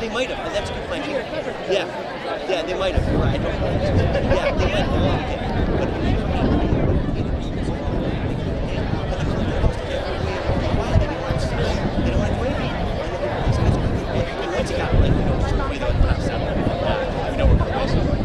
they might have. That's a good point. Yeah, they might have. You're right. I don't know. Yeah, they might have. But once you got like, we know what the sound we know what we're doing.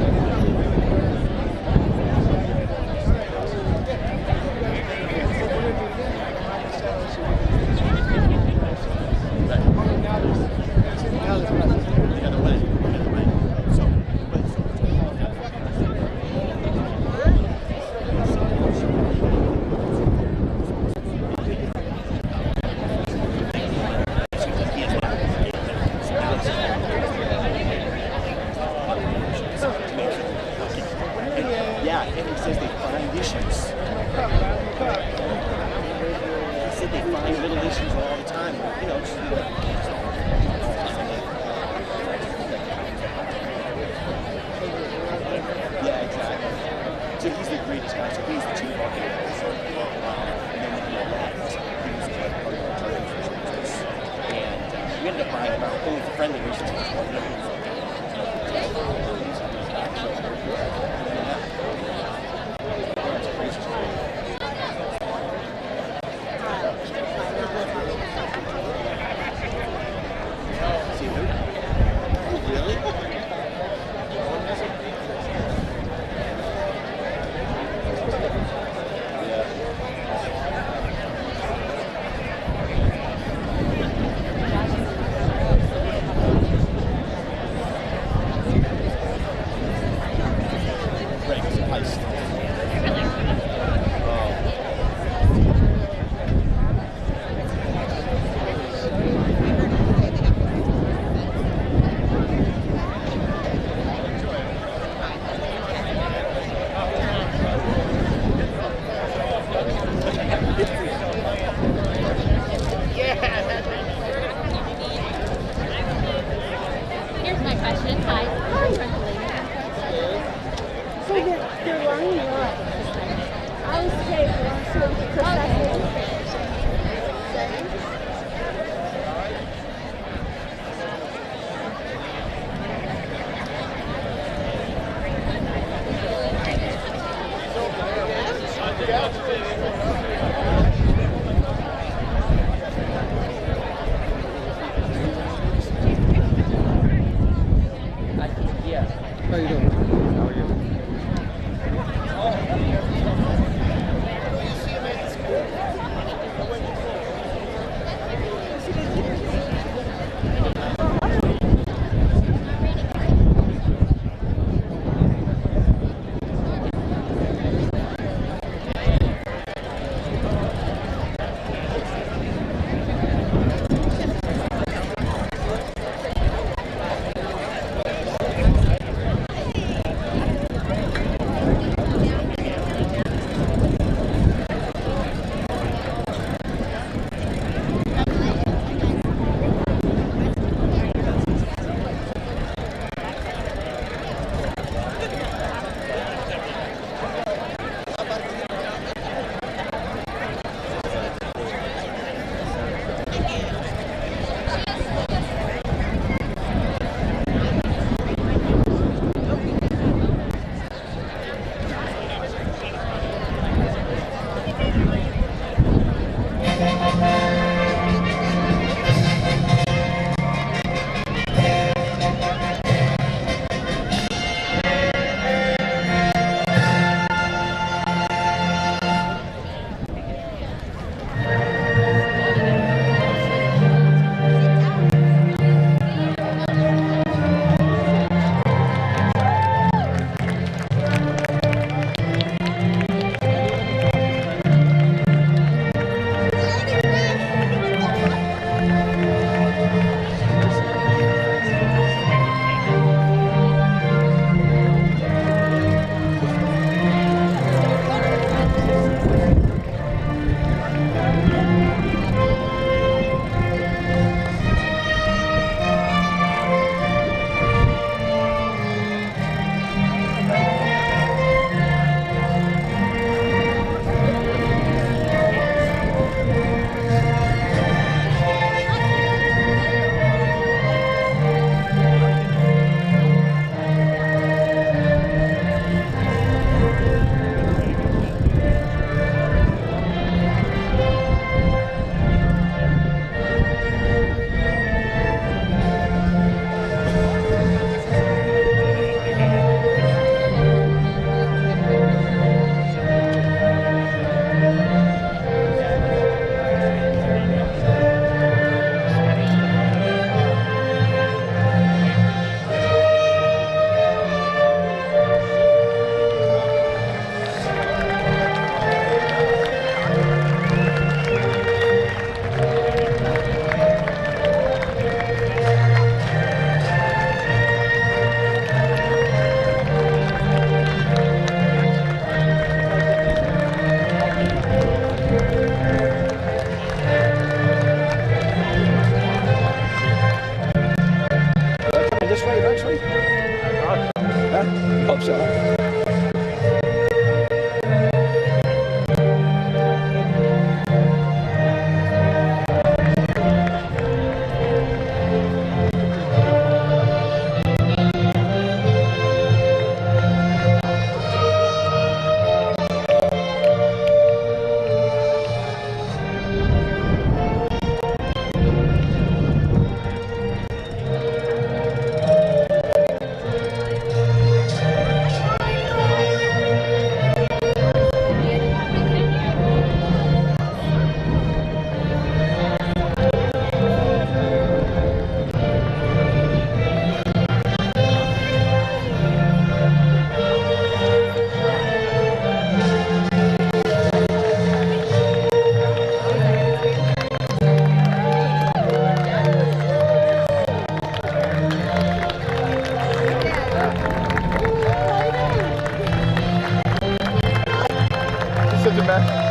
such a mess.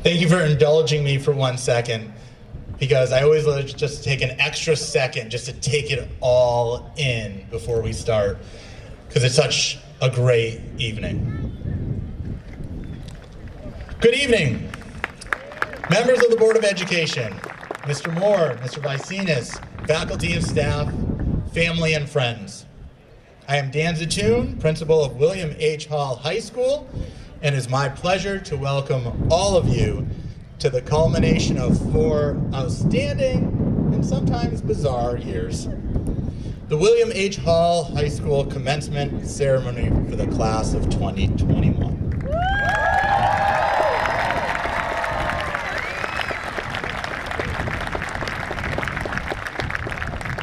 Thank you for indulging me for 1 second, because I always like just to take an extra second just to take it all in before we start, because it's such a great evening. Good evening, members of the Board of Education, Mr. Moore, Mr. Vicenius, faculty and staff, family and friends. I am Dan Zatoon, principal of William H. Hall High School, and it is my pleasure to welcome all of you to the culmination of 4 outstanding and sometimes bizarre years. The William H. Hall High School commencement ceremony for the class of 2021.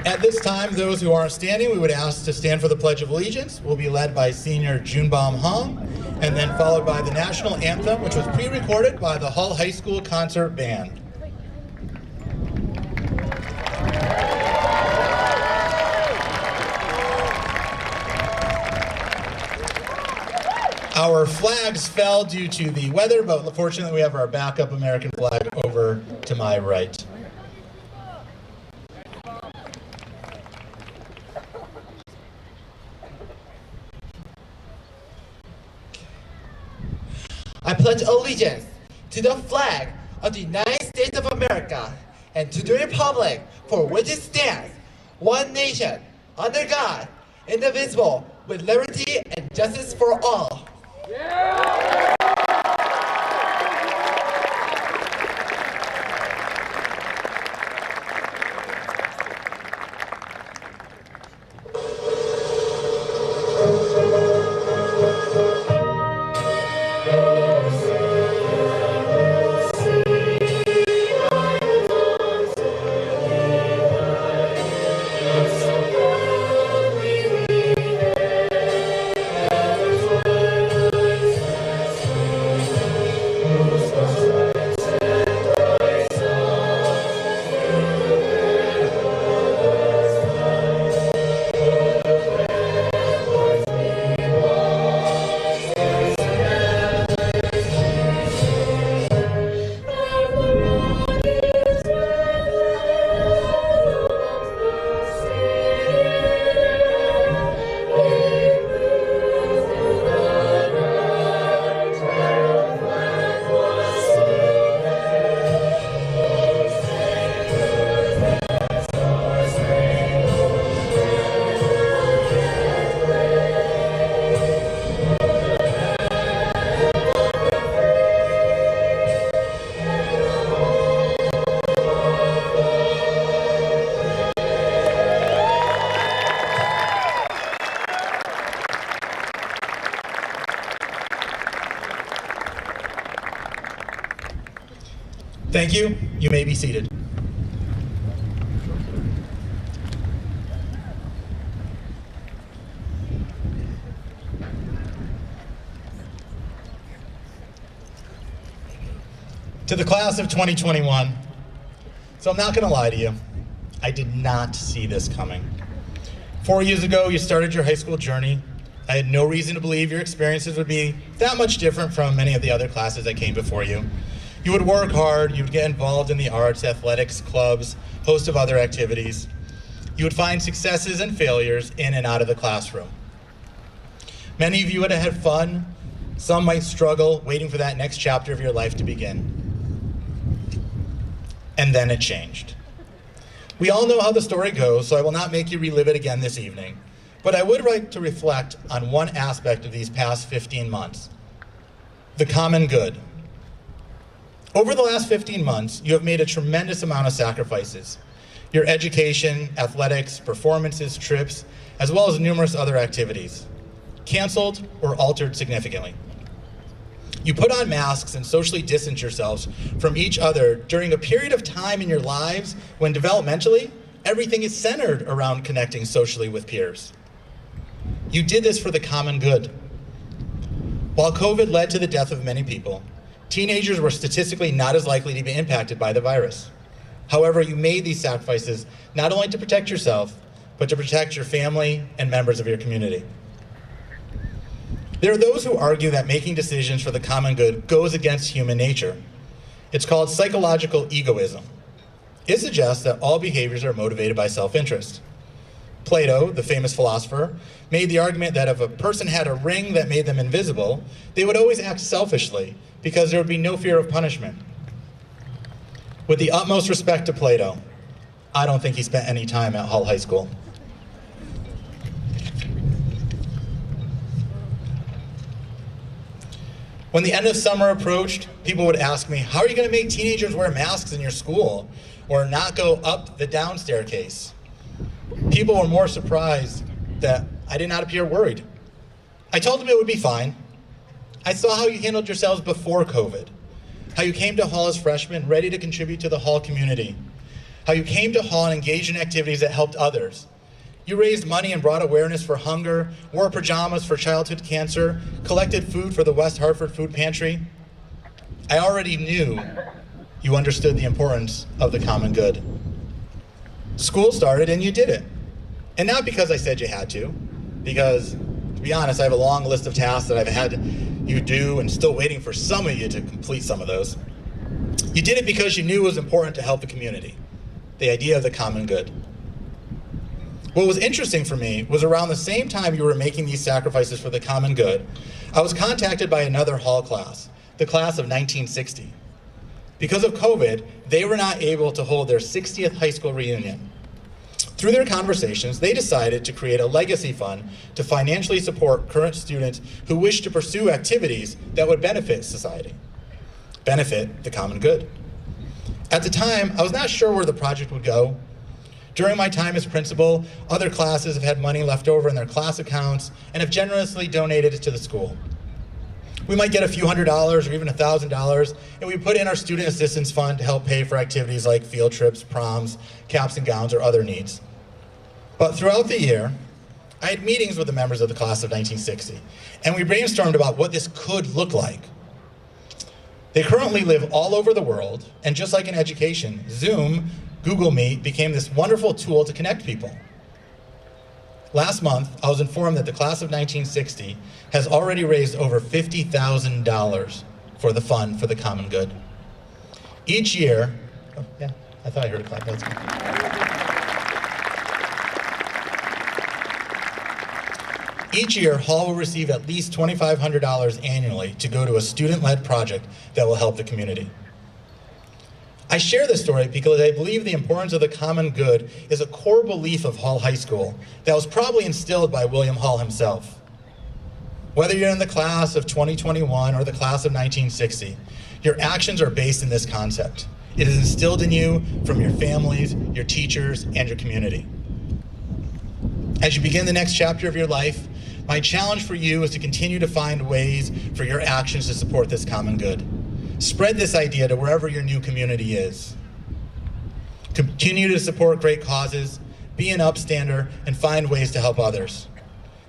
At this time, those who aren't standing, we would ask to stand for the Pledge of Allegiance. We'll be led by Senior Junbom Hung and then followed by the national anthem, which was pre-recorded by the Hull High School Concert Band. Our flags fell due to the weather, but fortunately we have our backup American flag over to my right. I pledge allegiance to the flag of the United States of America and to the republic for which it stands, one nation, under God, indivisible, with liberty and justice for all. Thank you. You may be seated. To the class of 2021, so I'm not going to lie to you, I did not see this coming. 4 years ago, you started your high school journey. I had no reason to believe your experiences would be that much different from many of the other classes that came before you. You would work hard, you would get involved in the arts, athletics, clubs, host of other activities. You would find successes and failures in and out of the classroom. Many of you would have had fun. Some might struggle, waiting for that next chapter of your life to begin. And then it changed. We all know how the story goes, so I will not make you relive it again this evening. But I would like to reflect on one aspect of these past 15 months, the common good. Over the last 15 months, you have made a tremendous amount of sacrifices. Your education, athletics, performances, trips, as well as numerous other activities, canceled or altered significantly. You put on masks and socially distance yourselves from each other during a period of time in your lives when developmentally, everything is centered around connecting socially with peers. You did this for the common good. While COVID led to the death of many people, teenagers were statistically not as likely to be impacted by the virus. However, you made these sacrifices not only to protect yourself, but to protect your family and members of your community. There are those who argue that making decisions for the common good goes against human nature. It's called psychological egoism. It suggests that all behaviors are motivated by self-interest. Plato, the famous philosopher, made the argument that if a person had a ring that made them invisible, they would always act selfishly because there would be no fear of punishment. With the utmost respect to Plato, I don't think he spent any time at Hull High School. When the end of summer approached, people would ask me, how are you going to make teenagers wear masks in your school or not go up the down staircase? People were more surprised that I did not appear worried. I told them it would be fine. I saw how you handled yourselves before COVID, how you came to Hull as freshmen ready to contribute to the Hull community, how you came to Hull and engaged in activities that helped others, You raised money and brought awareness for hunger, wore pajamas for childhood cancer, collected food for the West Hartford Food Pantry. I already knew you understood the importance of the common good. School started and you did it. And not because I said you had to, because, to be honest, I have a long list of tasks that I've had you do and still waiting for some of you to complete some of those. You did it because you knew it was important to help the community, the idea of the common good. What was interesting for me was around the same time you were making these sacrifices for the common good, I was contacted by another hall class, the class of 1960. Because of COVID, they were not able to hold their 60th high school reunion. Through their conversations, they decided to create a legacy fund to financially support current students who wish to pursue activities that would benefit society, benefit the common good. At the time, I was not sure where the project would go. During my time as principal, other classes have had money left over in their class accounts and have generously donated it to the school. We might get a few $100s or even $1,000, and we put in our student assistance fund to help pay for activities like field trips, proms, caps and gowns, or other needs. But throughout the year, I had meetings with the members of the class of 1960, and we brainstormed about what this could look like. They currently live all over the world, and just like in education, Zoom, Google Meet became this wonderful tool to connect people. Last month, I was informed that the class of 1960 has already raised over $50,000 for the fund for the common good. Each year, oh yeah, I thought I heard a clap, that's good. Each year, Hall will receive at least $2,500 annually to go to a student-led project that will help the community. I share this story because I believe the importance of the common good is a core belief of Hall High School that was probably instilled by William Hall himself. Whether you're in the class of 2021 or the class of 1960, your actions are based in this concept. It is instilled in you from your families, your teachers, and your community. As you begin the next chapter of your life, my challenge for you is to continue to find ways for your actions to support this common good. Spread this idea to wherever your new community is. Continue to support great causes, be an upstander, and find ways to help others.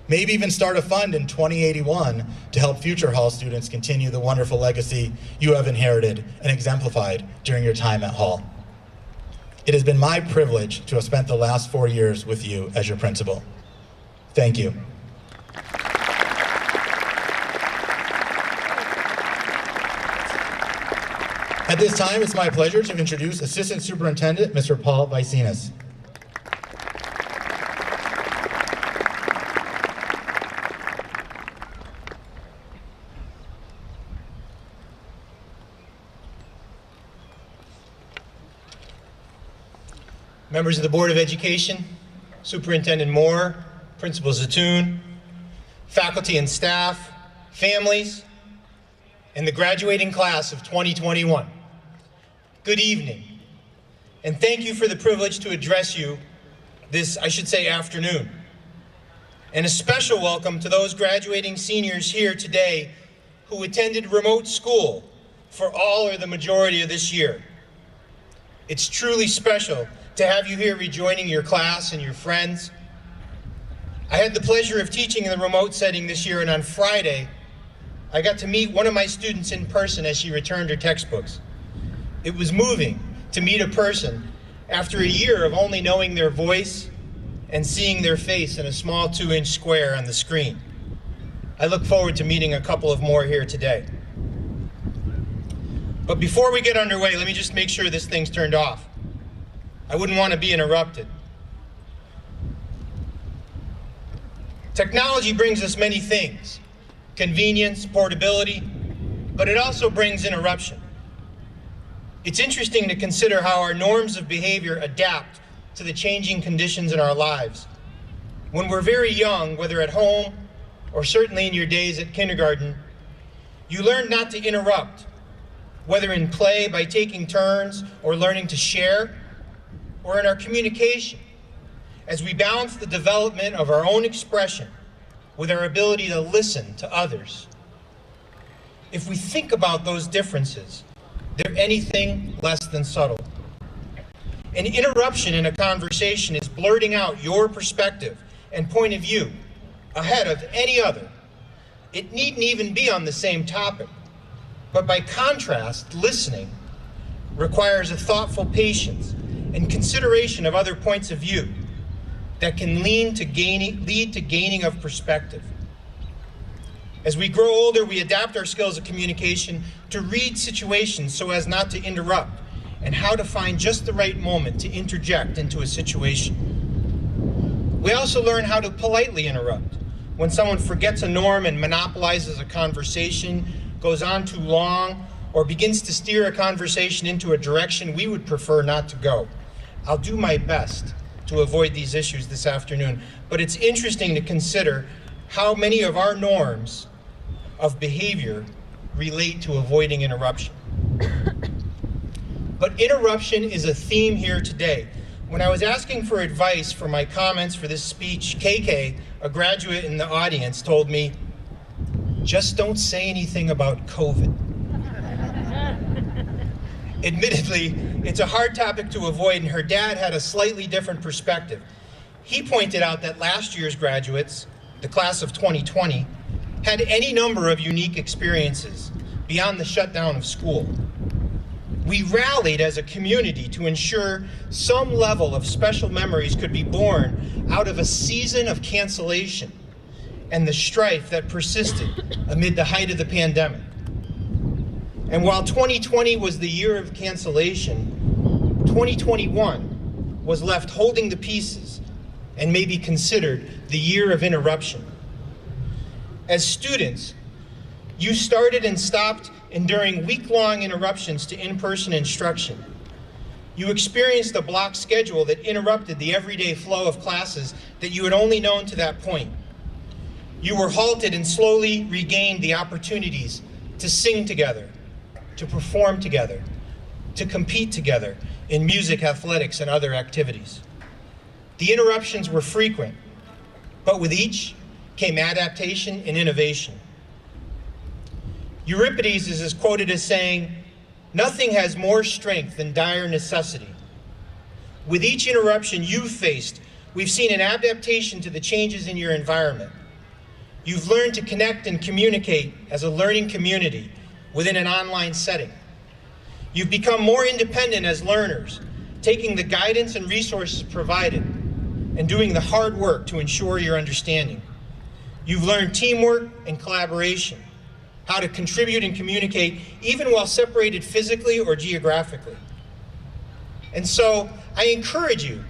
Maybe even start a fund in 2081 to help future Hall students continue the wonderful legacy you have inherited and exemplified during your time at Hall. It has been my privilege to have spent the last 4 years with you as your principal. Thank you. At this time, it's my pleasure to introduce Assistant Superintendent, Mr. Paul Vicinas. Members of the Board of Education, Superintendent Moore, Principal Zatoun, faculty and staff, families, and the graduating class of 2021. Good evening, and thank you for the privilege to address you this, I should say, afternoon. And a special welcome to those graduating seniors here today who attended remote school for all or the majority of this year. It's truly special to have you here rejoining your class and your friends. I had the pleasure of teaching in the remote setting this year, and on Friday, I got to meet one of my students in person as she returned her textbooks. It was moving to meet a person after a year of only knowing their voice and seeing their face in a small 2-inch square on the screen. I look forward to meeting a couple of more here today. But before we get underway, let me just make sure this thing's turned off. I wouldn't want to be interrupted. Technology brings us many things: convenience, portability, but it also brings interruption. It's interesting to consider how our norms of behavior adapt to the changing conditions in our lives. When we're very young, whether at home or certainly in your days at kindergarten, you learn not to interrupt, whether in play by taking turns or learning to share, or in our communication, as we balance the development of our own expression with our ability to listen to others. If we think about those differences, they're anything less than subtle. An interruption in a conversation is blurting out your perspective and point of view ahead of any other. It needn't even be on the same topic, but by contrast, listening requires a thoughtful patience and consideration of other points of view that can lead to gaining of perspective. As we grow older, we adapt our skills of communication to read situations so as not to interrupt, and how to find just the right moment to interject into a situation. We also learn how to politely interrupt when someone forgets a norm and monopolizes a conversation, goes on too long, or begins to steer a conversation into a direction we would prefer not to go. I'll do my best to avoid these issues this afternoon, but it's interesting to consider how many of our norms of behavior relate to avoiding interruption. But interruption is a theme here today. When I was asking for advice for my comments for this speech, KK, a graduate in the audience, told me, just don't say anything about COVID. Admittedly, it's a hard topic to avoid, and her dad had a slightly different perspective. He pointed out that last year's graduates, the class of 2020, had any number of unique experiences beyond the shutdown of school. We rallied as a community to ensure some level of special memories could be born out of a season of cancellation and the strife that persisted amid the height of the pandemic. And while 2020 was the year of cancellation, 2021 was left holding the pieces and may be considered the year of interruption. As students, you started and stopped enduring week-long interruptions to in-person instruction. You experienced a block schedule that interrupted the everyday flow of classes that you had only known to that point. You were halted and slowly regained the opportunities to sing together, to perform together, to compete together in music, athletics, and other activities. The interruptions were frequent, but with each came adaptation and innovation. Euripides is quoted as saying, "Nothing has more strength than dire necessity." With each interruption you've faced, we've seen an adaptation to the changes in your environment. You've learned to connect and communicate as a learning community within an online setting. You've become more independent as learners, taking the guidance and resources provided and doing the hard work to ensure your understanding. You've learned teamwork and collaboration, how to contribute and communicate even while separated physically or geographically. And so I encourage you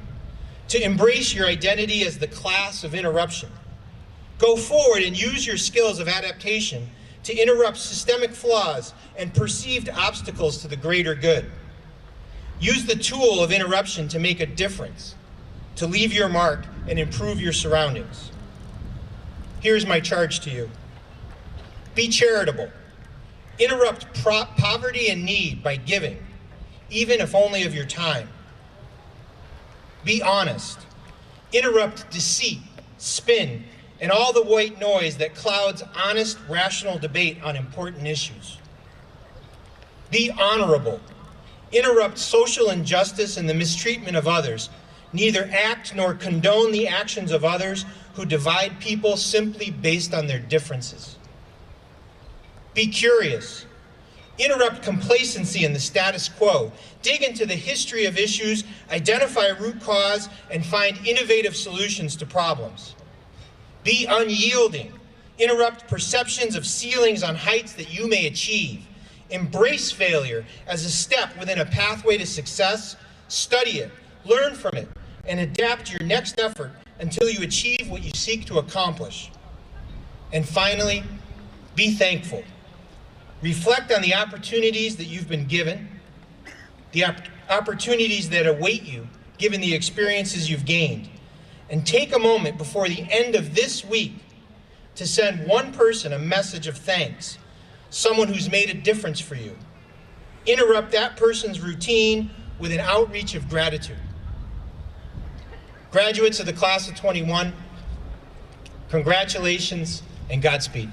to embrace your identity as the class of interruption. Go forward and use your skills of adaptation to interrupt systemic flaws and perceived obstacles to the greater good. Use the tool of interruption to make a difference, to leave your mark and improve your surroundings. Here's my charge to you. Be charitable. Interrupt poverty and need by giving, even if only of your time. Be honest. Interrupt deceit, spin, and all the white noise that clouds honest, rational debate on important issues. Be honorable. Interrupt social injustice and the mistreatment of others. Neither act nor condone the actions of others who divide people simply based on their differences. Be curious. Interrupt complacency in the status quo. Dig into the history of issues, identify root cause, and find innovative solutions to problems. Be unyielding. Interrupt perceptions of ceilings on heights that you may achieve. Embrace failure as a step within a pathway to success. Study it, learn from it, and adapt your next effort until you achieve what you seek to accomplish. And finally, be thankful. Reflect on the opportunities that you've been given, the opportunities that await you given the experiences you've gained, and take a moment before the end of this week to send one person a message of thanks, someone who's made a difference for you. Interrupt that person's routine with an outreach of gratitude. Graduates of the class of 21, congratulations and Godspeed.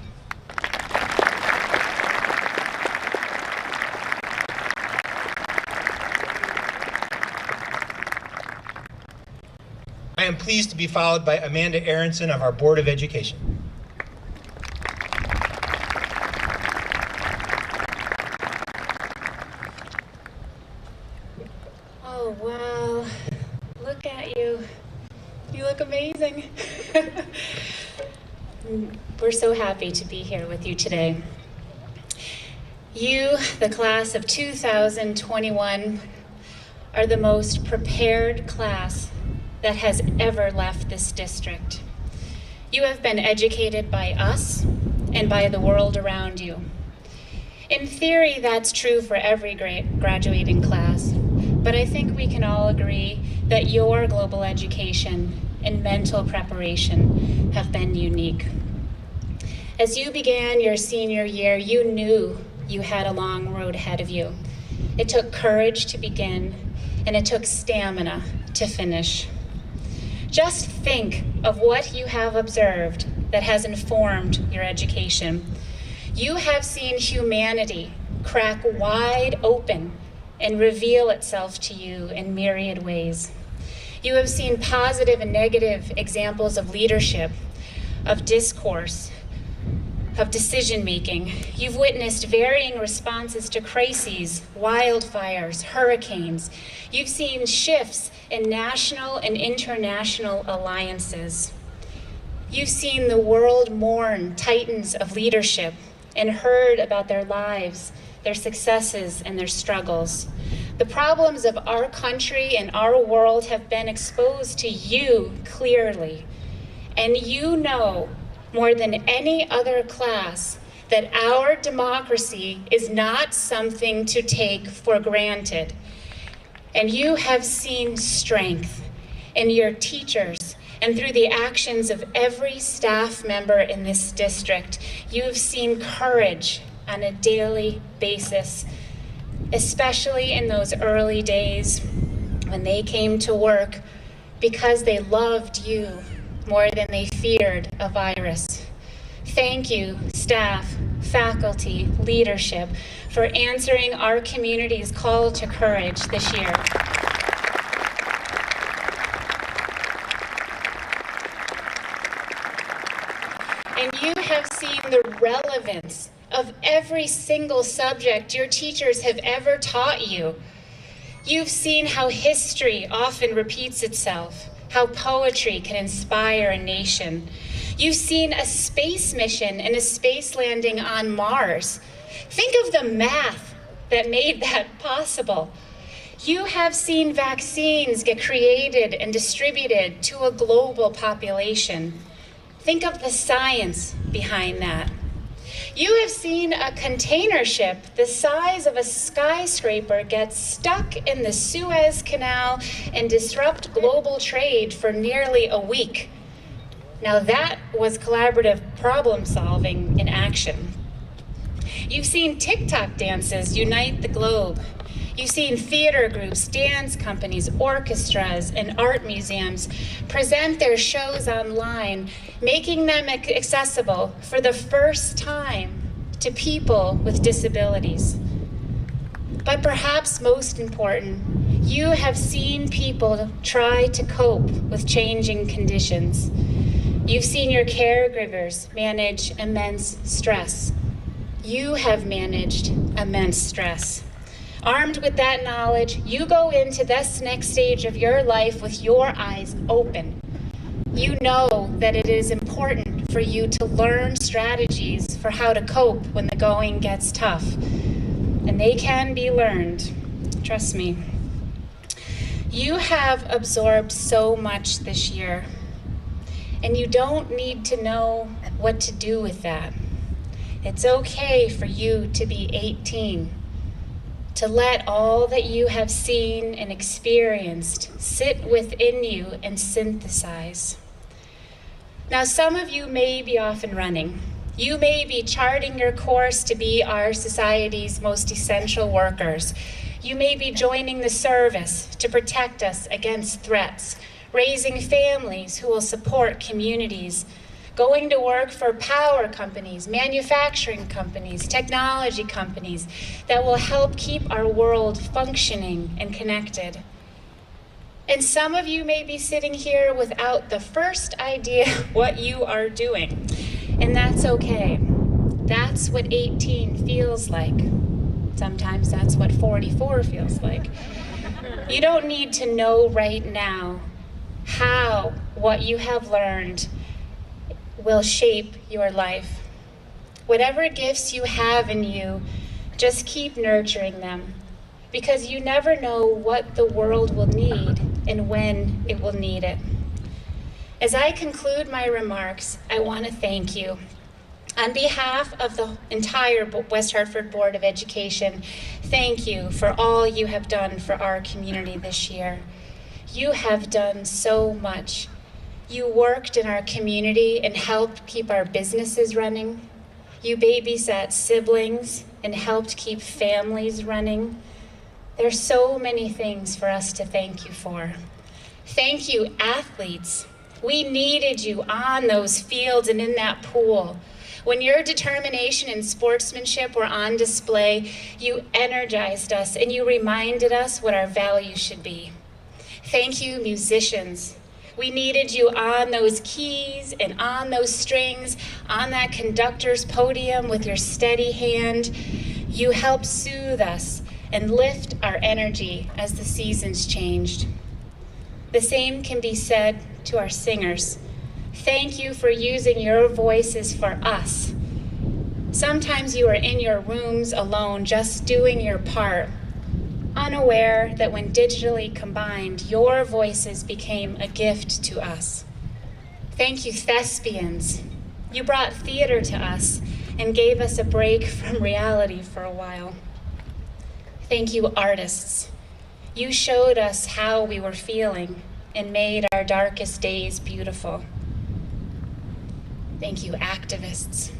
am pleased to be followed by Amanda Aronson of our Board of Education. Oh, wow. Look at you. You look amazing. We're so happy to be here with you today. You, the class of 2021, are the most prepared class that has ever left this district. You have been educated by us and by the world around you. In theory, that's true for every graduating class, but I think we can all agree that your global education and mental preparation have been unique. As you began your senior year, you knew you had a long road ahead of you. It took courage to begin, and it took stamina to finish. Just think of what you have observed that has informed your education. You have seen humanity crack wide open and reveal itself to you in myriad ways. You have seen positive and negative examples of leadership, of discourse, of decision-making. You've witnessed varying responses to crises, wildfires, hurricanes. You've seen shifts in national and international alliances. You've seen the world mourn titans of leadership and heard about their lives, their successes, and their struggles. The problems of our country and our world have been exposed to you clearly, and you know more than any other class that our democracy is not something to take for granted. And you have seen strength in your teachers and through the actions of every staff member in this district. You have seen courage on a daily basis, especially in those early days when they came to work because they loved you more than they feared a virus. Thank you, staff, faculty, leadership, for answering our community's call to courage this year. And you have seen the relevance of every single subject your teachers have ever taught you. You've seen how history often repeats itself, how poetry can inspire a nation. You've seen a space mission and a space landing on Mars. Think of the math that made that possible. You have seen vaccines get created and distributed to a global population. Think of the science behind that. You have seen a container ship the size of a skyscraper get stuck in the Suez Canal and disrupt global trade for nearly a week. Now that was collaborative problem solving in action. You've seen TikTok dances unite the globe. You've seen theater groups, dance companies, orchestras, and art museums present their shows online, making them accessible for the first time to people with disabilities. But perhaps most important, you have seen people try to cope with changing conditions. You've seen your caregivers manage immense stress. You have managed immense stress. Armed with that knowledge, you go into this next stage of your life with your eyes open. You know that it is important for you to learn strategies for how to cope when the going gets tough. And they can be learned, trust me. You have absorbed so much this year, and you don't need to know what to do with that. It's okay for you to be 18, to let all that you have seen and experienced sit within you and synthesize. Now, some of you may be off and running. You may be charting your course to be our society's most essential workers. You may be joining the service to protect us against threats, raising families who will support communities, going to work for power companies, manufacturing companies, technology companies that will help keep our world functioning and connected. And some of you may be sitting here without the first idea what you are doing. And that's okay. That's what 18 feels like. Sometimes that's what 44 feels like. You don't need to know right now how what you have learned will shape your life. Whatever gifts you have in you, just keep nurturing them, because you never know what the world will need and when it will need it. As I conclude my remarks, I want to thank you. On behalf of the entire West Hartford Board of Education, thank you for all you have done for our community this year. You have done so much. You worked in our community and helped keep our businesses running. You babysat siblings and helped keep families running. There's so many things for us to thank you for. Thank you, athletes. We needed you on those fields and in that pool. When your determination and sportsmanship were on display, you energized us and you reminded us what our values should be. Thank you, musicians. We needed you on those keys and on those strings, on that conductor's podium with your steady hand. You helped soothe us and lift our energy as the seasons changed. The same can be said to our singers. Thank you for using your voices for us. Sometimes you are in your rooms alone, just doing your part, unaware that when digitally combined, your voices became a gift to us. Thank you, thespians. You brought theater to us and gave us a break from reality for a while. Thank you, artists. You showed us how we were feeling and made our darkest days beautiful. Thank you, activists.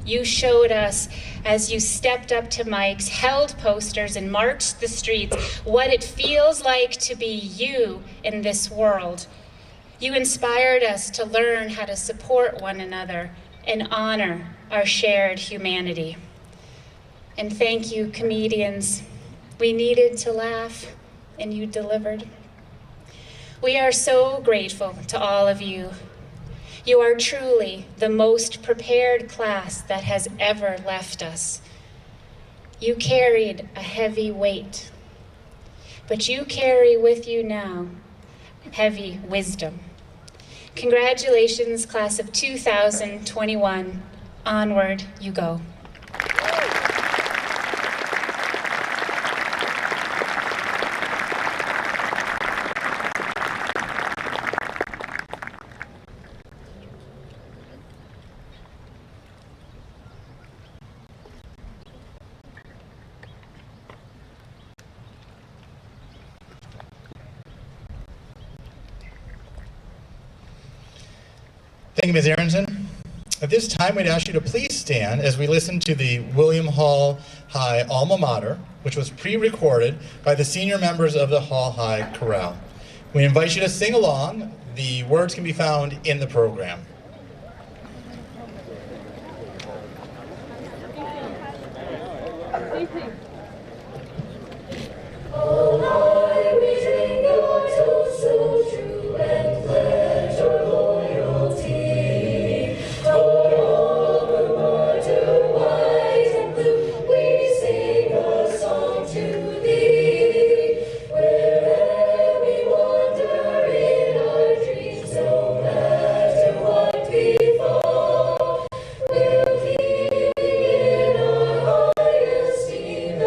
You showed us, as you stepped up to mics, held posters, and marched the streets, what it feels like to be you in this world. You inspired us to learn how to support one another and honor our shared humanity. And thank you, comedians. We needed to laugh, and you delivered. We are so grateful to all of you. You are truly the most prepared class that has ever left us. You carried a heavy weight, but you carry with you now heavy wisdom. Congratulations, class of 2021. Onward you go. Thank you, Ms. Aronson. At this time, we'd ask you to please stand as we listen to the William Hall High Alma Mater, which was pre-recorded by the senior members of the Hall High Chorale. We invite you to sing along. The words can be found in the program. We'll keep in our high esteem.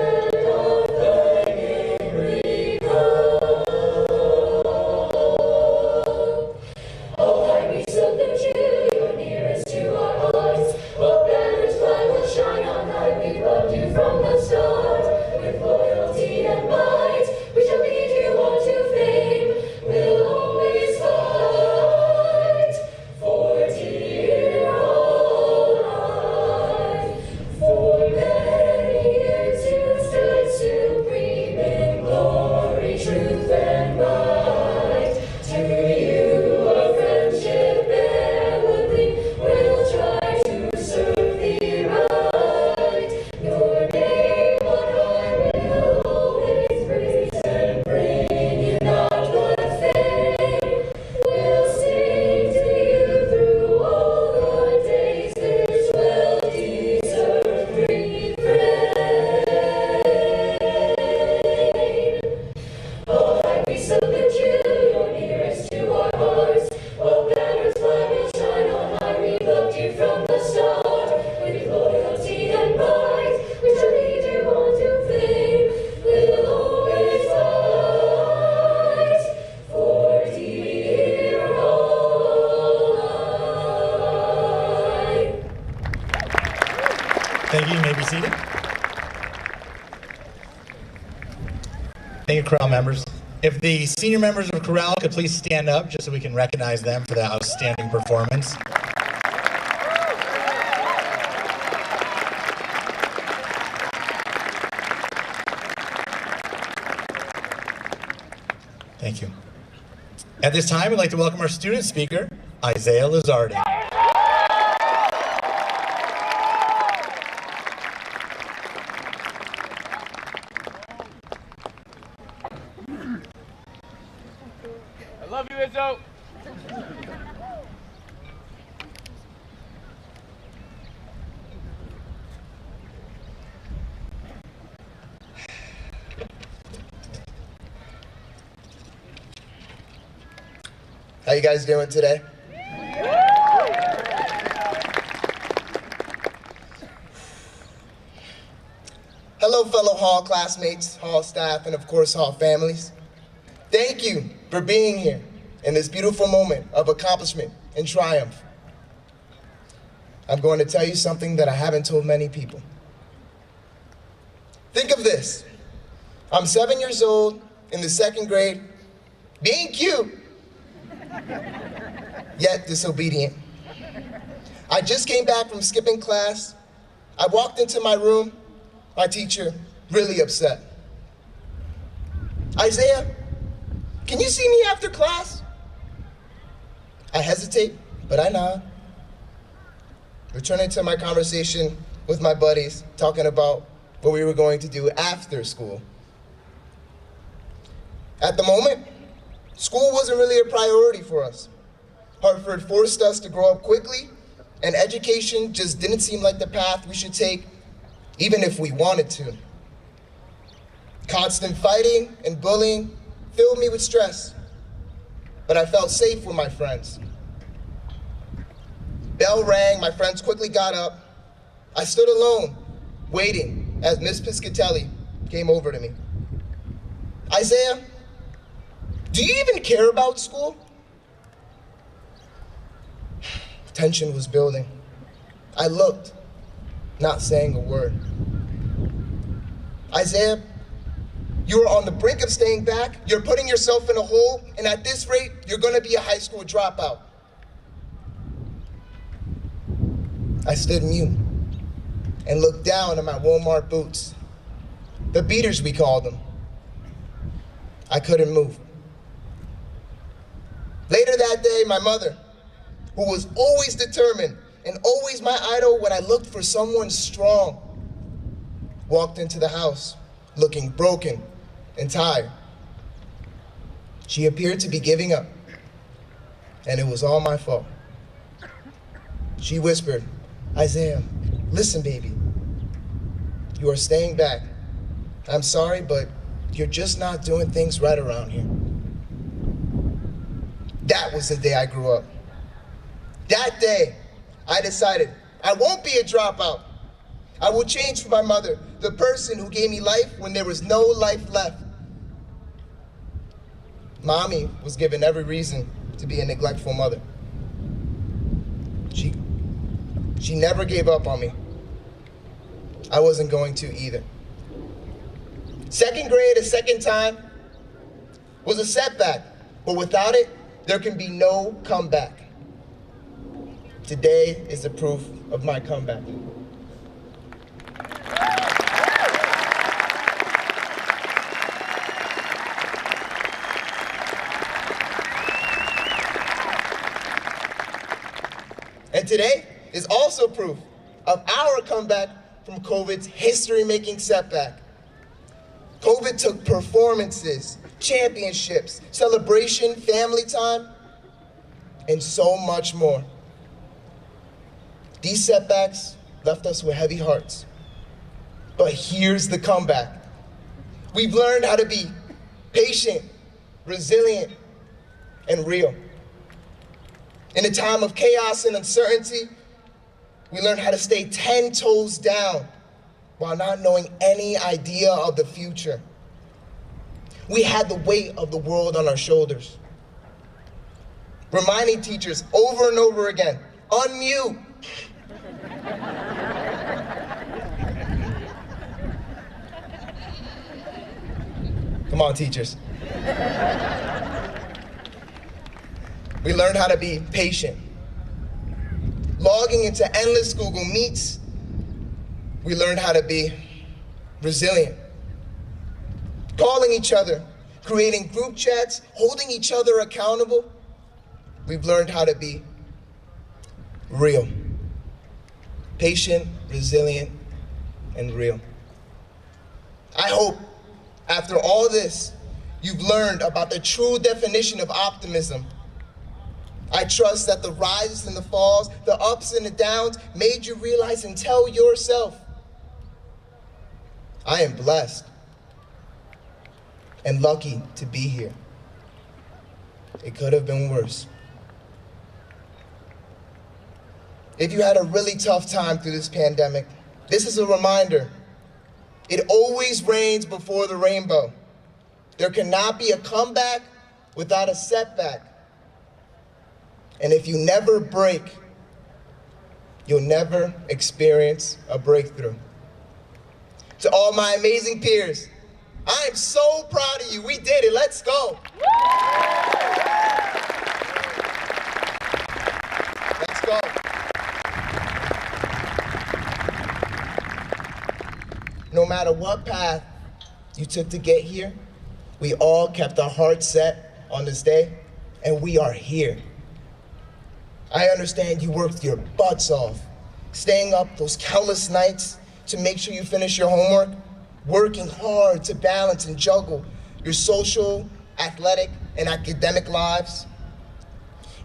be seated. Thank you, Chorale members. If the senior members of Chorale could please stand up just so we can recognize them for their outstanding performance. Thank you. At this time, we'd like to welcome our student speaker, Isaiah Lizardi. I love you, Izzo. How you guys doing today? Hello, fellow Hall classmates, Hall staff, and of course, Hall families. Thank you for being here in this beautiful moment of accomplishment and triumph. I'm going to tell you something that I haven't told many people. Think of this. I'm 7 years old, in the 2nd grade, being cute, yet disobedient. I just came back from skipping class. I walked into my room, my teacher really upset. Isaiah, can you see me after class? I hesitate, but I nod. Returning to my conversation with my buddies, talking about what we were going to do after school. At the moment, school wasn't really a priority for us. Hartford forced us to grow up quickly, and education just didn't seem like the path we should take, even if we wanted to. Constant fighting and bullying filled me with stress, but I felt safe with my friends. Bell rang, my friends quickly got up. I stood alone, waiting as Miss Piscatelli came over to me. Isaiah, do you even care about school? Tension was building. I looked, not saying a word. Isaiah, you are on the brink of staying back, you're putting yourself in a hole, and at this rate, you're gonna be a high school dropout. I stood mute and looked down at my Walmart boots, the beaters we called them. I couldn't move. Later that day, my mother, who was always determined and always my idol when I looked for someone strong, walked into the house looking broken and tired. She appeared to be giving up, and it was all my fault. She whispered, Isaiah, listen, baby. You are staying back. I'm sorry, but you're just not doing things right around here. That was the day I grew up. That day, I decided I won't be a dropout. I will change for my mother, the person who gave me life when there was no life left. Mommy was given every reason to be a neglectful mother. She never gave up on me. I wasn't going to either. 2nd grade, a second time, was a setback, but without it, there can be no comeback. Today is the proof of my comeback. And today is also proof of our comeback from COVID's history-making setback. COVID took performances, championships, celebration, family time, and so much more. These setbacks left us with heavy hearts. But here's the comeback. We've learned how to be patient, resilient, and real. In a time of chaos and uncertainty, we learned how to stay 10 toes down while not knowing any idea of the future. We had the weight of the world on our shoulders, reminding teachers over and over again, unmute. Come on, teachers. We learned how to be patient. Logging into endless Google Meets, we learned how to be resilient. Calling each other, creating group chats, holding each other accountable, we've learned how to be real. Patient, resilient, and real. I hope after all this, you've learned about the true definition of optimism. I trust that the rises and the falls, the ups and the downs made you realize and tell yourself, I am blessed and lucky to be here. It could have been worse. If you had a really tough time through this pandemic, this is a reminder. It always rains before the rainbow. There cannot be a comeback without a setback. And if you never break, you'll never experience a breakthrough. To all my amazing peers, I am so proud of you. We did it. Let's go. Let's go. No matter what path you took to get here, we all kept our hearts set on this day, and we are here. I understand you worked your butts off, staying up those countless nights to make sure you finish your homework, working hard to balance and juggle your social, athletic, and academic lives.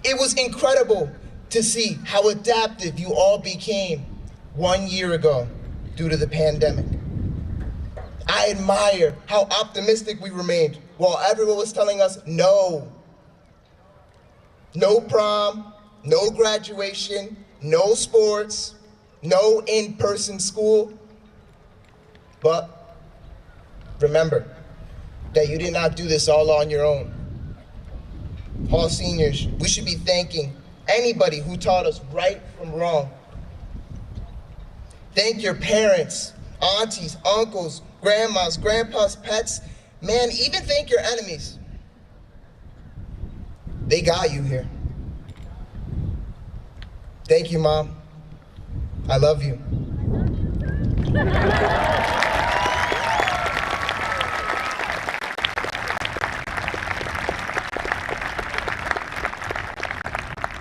It was incredible to see how adaptive you all became 1 year ago due to the pandemic. I admire how optimistic we remained while everyone was telling us no. No prom, no graduation, no sports, no in-person school. But remember that you did not do this all on your own. All seniors, we should be thanking anybody who taught us right from wrong. Thank your parents, aunties, uncles, grandmas, grandpas, pets, man, even thank your enemies. They got you here. Thank you, Mom. I love you.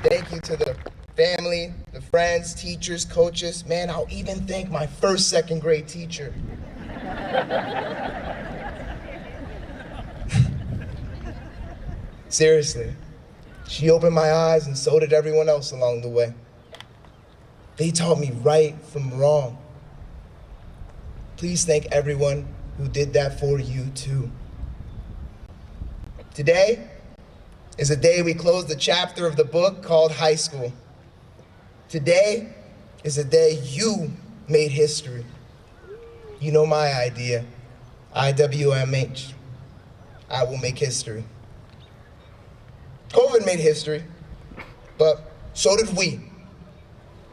Thank you to the family, the friends, teachers, coaches. Man, I'll even thank my first second grade teacher. Seriously, she opened my eyes and so did everyone else along the way. They taught me right from wrong. Please thank everyone who did that for you too. Today is the day we close the chapter of the book called High School. Today is the day you made history. You know my idea, IWMH. I will make history. COVID made history, but so did we.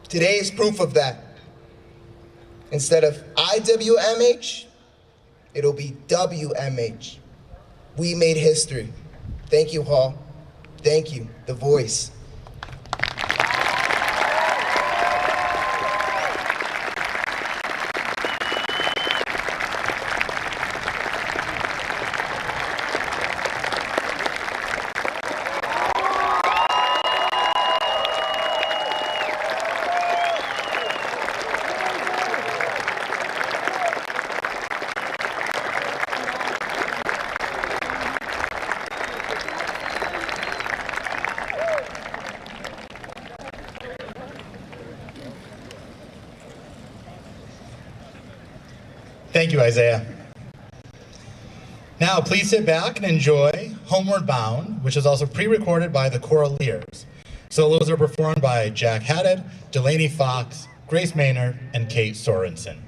Today is proof of that. Instead of IWMH, it'll be WMH. We made history. Thank you, Hall. Thank you, The Voice. Thank you, Isaiah. Now, please sit back and enjoy Homeward Bound, which is also pre-recorded by the Choraleers. Solos are performed by Jack Haddad, Delaney Fox, Grace Maynard, and Kate Sorensen.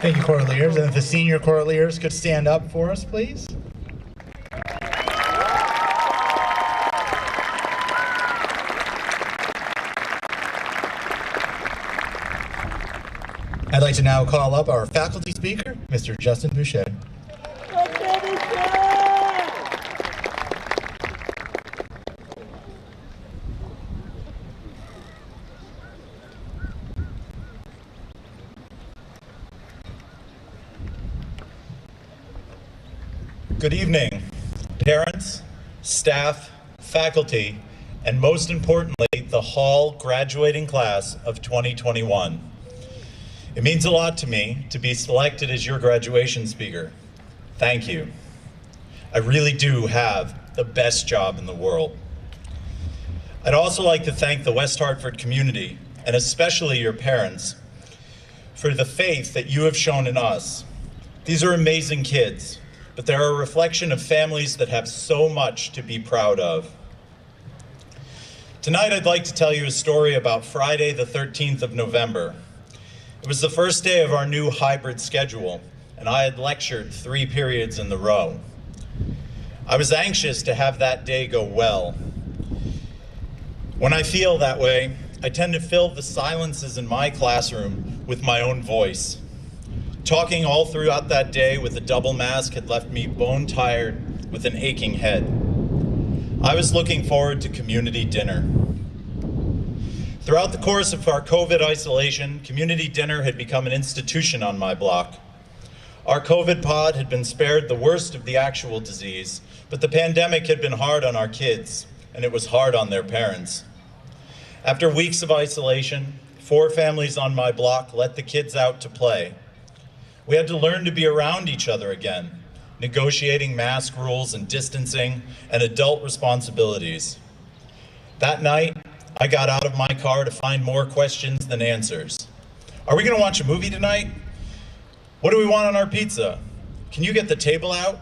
Thank you, Corliers. And if the senior Corliers could stand up for us, please. I'd like to now call up our faculty speaker, Mr. Justin Boucher. Good evening, parents, staff, faculty, and most importantly, the Hall graduating class of 2021. It means a lot to me to be selected as your graduation speaker. Thank you. I really do have the best job in the world. I'd also like to thank the West Hartford community, and especially your parents, for the faith that you have shown in us. These are amazing kids, but they're a reflection of families that have so much to be proud of. Tonight, I'd like to tell you a story about Friday, the 13th of November. It was the first day of our new hybrid schedule, and I had lectured 3 periods in the row. I was anxious to have that day go well. When I feel that way, I tend to fill the silences in my classroom with my own voice. Talking all throughout that day with a double mask had left me bone tired with an aching head. I was looking forward to community dinner. Throughout the course of our COVID isolation, community dinner had become an institution on my block. Our COVID pod had been spared the worst of the actual disease, but the pandemic had been hard on our kids, and it was hard on their parents. After weeks of isolation, 4 families on my block let the kids out to play. We had to learn to be around each other again, negotiating mask rules and distancing and adult responsibilities. That night, I got out of my car to find more questions than answers. Are we going to watch a movie tonight? What do we want on our pizza? Can you get the table out?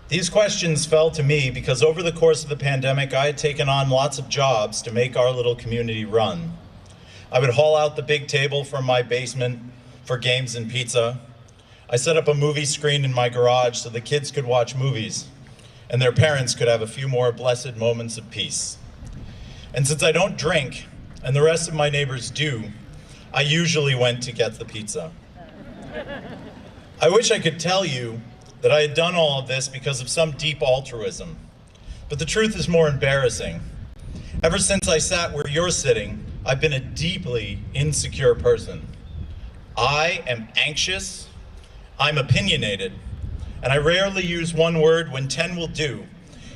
These questions fell to me because over the course of the pandemic, I had taken on lots of jobs to make our little community run. I would haul out the big table from my basement for games and pizza. I set up a movie screen in my garage so the kids could watch movies and their parents could have a few more blessed moments of peace. And since I don't drink, and the rest of my neighbors do, I usually went to get the pizza. I wish I could tell you that I had done all of this because of some deep altruism, but the truth is more embarrassing. Ever since I sat where you're sitting, I've been a deeply insecure person. I am anxious, I'm opinionated, and I rarely use one word when 10 will do,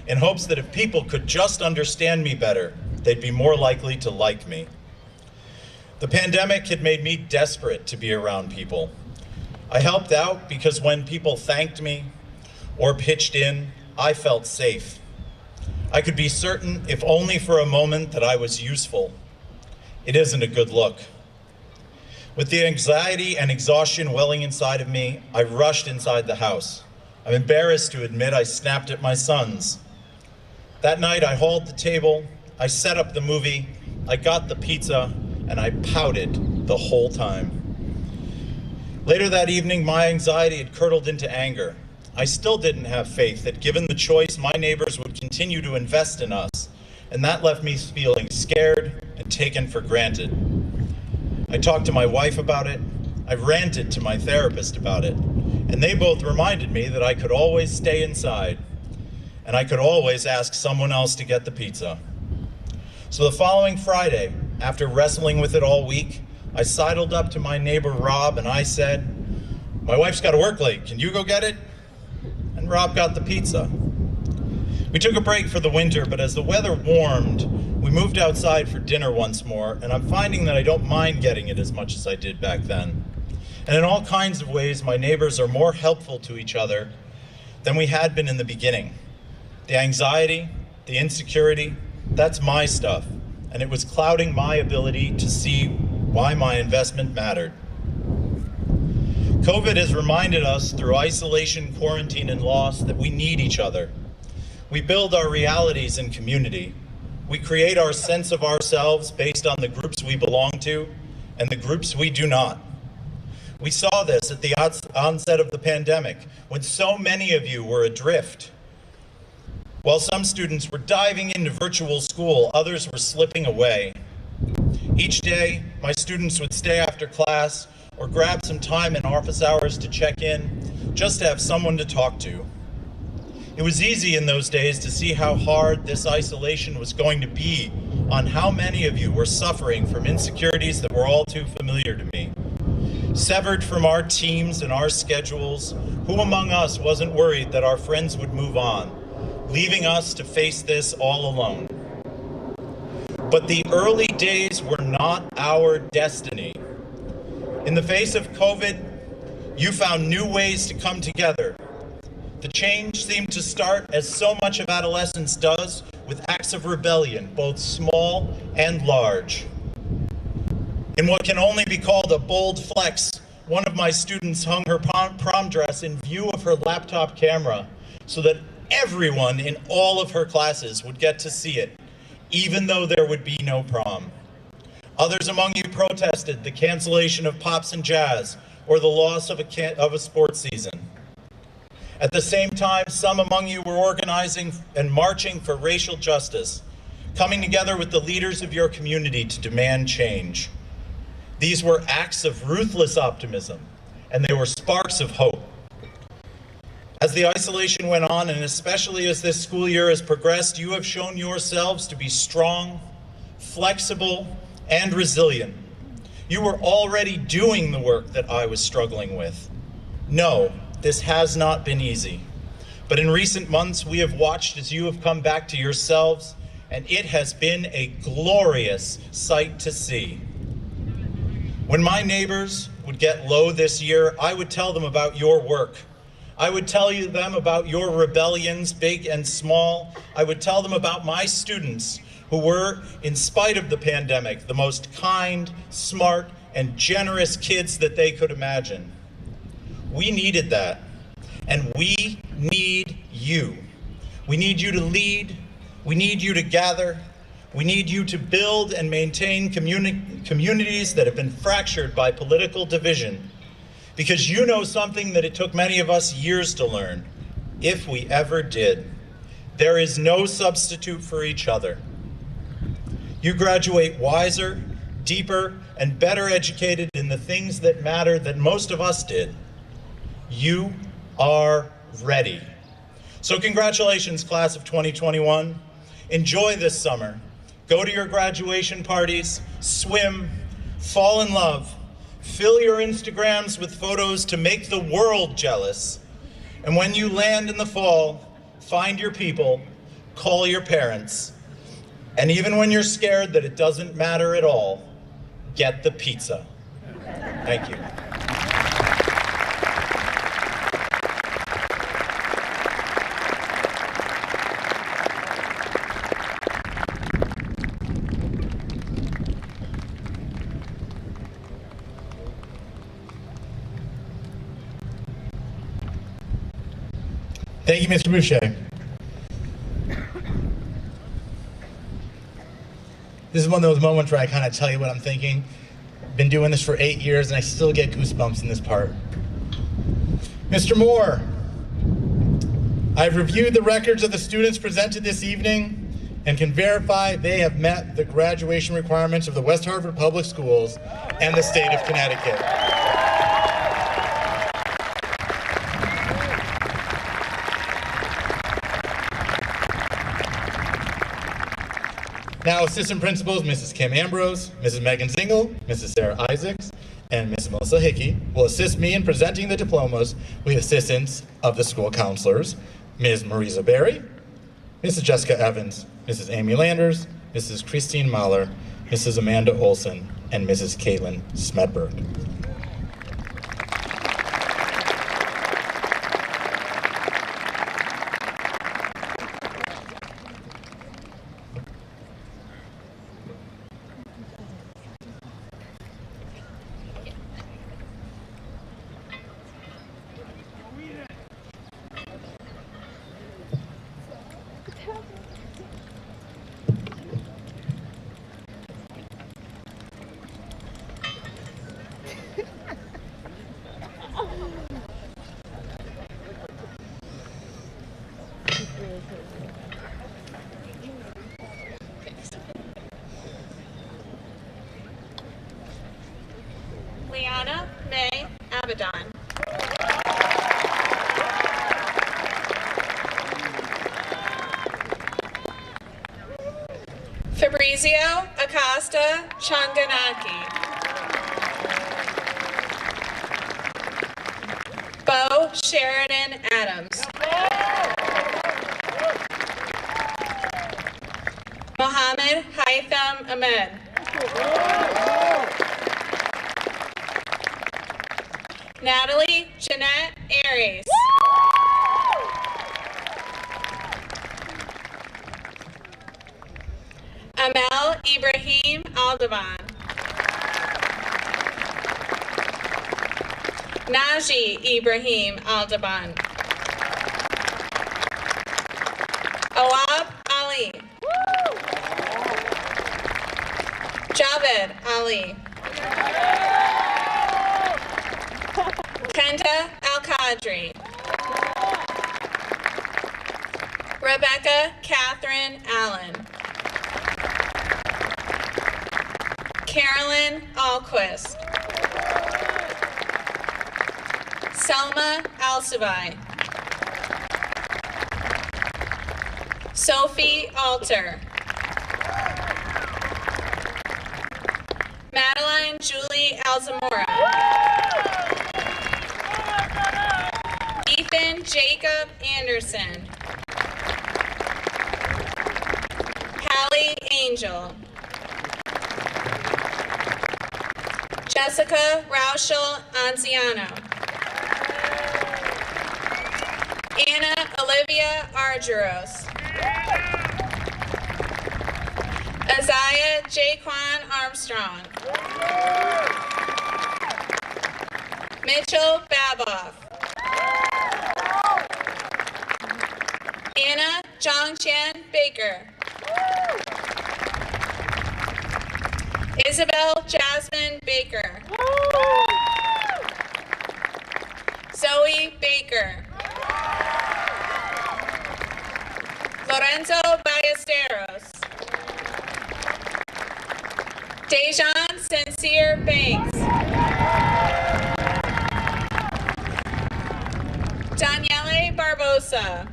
in hopes that if people could just understand me better, they'd be more likely to like me. The pandemic had made me desperate to be around people. I helped out because when people thanked me or pitched in, I felt safe. I could be certain, if only for a moment, that I was useful. It isn't a good look. With the anxiety and exhaustion welling inside of me, I rushed inside the house. I'm embarrassed to admit I snapped at my sons. That night I hauled the table, I set up the movie, I got the pizza, and I pouted the whole time. Later that evening, my anxiety had curdled into anger. I still didn't have faith that given the choice, my neighbors would continue to invest in us, and that left me feeling scared and taken for granted. I talked to my wife about it, I ranted to my therapist about it, and they both reminded me that I could always stay inside, and I could always ask someone else to get the pizza. So the following Friday, after wrestling with it all week, I sidled up to my neighbor Rob and I said, "My wife's got to work late, can you go get it?" And Rob got the pizza. We took a break for the winter, but as the weather warmed, we moved outside for dinner once more, and I'm finding that I don't mind getting it as much as I did back then. And in all kinds of ways, my neighbors are more helpful to each other than we had been in the beginning. The anxiety, the insecurity, that's my stuff, and it was clouding my ability to see why my investment mattered. COVID has reminded us through isolation, quarantine, and loss that we need each other. We build our realities in community. We create our sense of ourselves based on the groups we belong to and the groups we do not. We saw this at the onset of the pandemic, when so many of you were adrift. While some students were diving into virtual school, others were slipping away. Each day, my students would stay after class or grab some time in office hours to check in, just to have someone to talk to. It was easy in those days to see how hard this isolation was going to be on how many of you were suffering from insecurities that were all too familiar to me. Severed from our teams and our schedules, who among us wasn't worried that our friends would move on, leaving us to face this all alone? But the early days were not our destiny. In the face of COVID, you found new ways to come together. The change seemed to start, as so much of adolescence does, with acts of rebellion, both small and large. In what can only be called a bold flex, one of my students hung her prom dress in view of her laptop camera so that everyone in all of her classes would get to see it, even though there would be no prom. Others among you protested the cancellation of Pops and Jazz or the loss of a sports season. At the same time, some among you were organizing and marching for racial justice, coming together with the leaders of your community to demand change. These were acts of ruthless optimism, and they were sparks of hope. As the isolation went on, and especially as this school year has progressed, you have shown yourselves to be strong, flexible, and resilient. You were already doing the work that I was struggling with. No, this has not been easy. But in recent months, we have watched as you have come back to yourselves, and it has been a glorious sight to see. When my neighbors would get low this year, I would tell them about your work. I would tell them about your rebellions, big and small. I would tell them about my students who were, in spite of the pandemic, the most kind, smart, and generous kids that they could imagine. We needed that, and we need you. We need you to lead. We need you to gather. We need you to build and maintain communities that have been fractured by political division, because you know something that it took many of us years to learn, if we ever did. There is no substitute for each other. You graduate wiser, deeper, and better educated in the things that matter than most of us did. You are ready. So congratulations, class of 2021. Enjoy this summer. Go to your graduation parties, swim, fall in love, fill your Instagrams with photos to make the world jealous. And when you land in the fall, find your people, call your parents, and even when you're scared that it doesn't matter at all, get the pizza. Thank you. Thank you, Mr. Boucher. This is one of those moments where I kind of tell you what I'm thinking. Been doing this for 8 years and I still get goosebumps in this part. Mr. Moore, I've reviewed the records of the students presented this evening and can verify they have met the graduation requirements of the West Hartford Public Schools and the state of Connecticut. Now, assistant principals, Mrs. Kim Ambrose, Mrs. Megan Zingle, Mrs. Sarah Isaacs, and Mrs. Melissa Hickey will assist me in presenting the diplomas with assistance of the school counselors, Ms. Marisa Berry, Mrs. Jessica Evans, Mrs. Amy Landers, Mrs. Christine Mahler, Mrs. Amanda Olson, and Mrs. Caitlin Smedberg. Fabrizio Acosta Changanaki. Bo Sheridan Adams. Mohammed Haitham Ahmed. Natalie Jeanette Aries. Amel Ibrahim Aldeban. Naji Ibrahim Aldeban. Awab Ali. Javed Ali. Kenta Al-Qadri. Rebecca Catherine Allen. Carolyn Alquist. Selma Al-Subai. Sophie Alter. Madeline Julie Alzamora. Ethan Jacob Anderson. Hallie Angel. Jessica Rauschel Anziano. Anna Olivia Argyros. Isaiah Jaquan Armstrong. Mitchell Baboff. Anna Zhongqian Baker. Isabel Jasmine Baker. Zoe Baker. Lorenzo Ballesteros. Dejan Sincere Banks. Daniele Barbosa.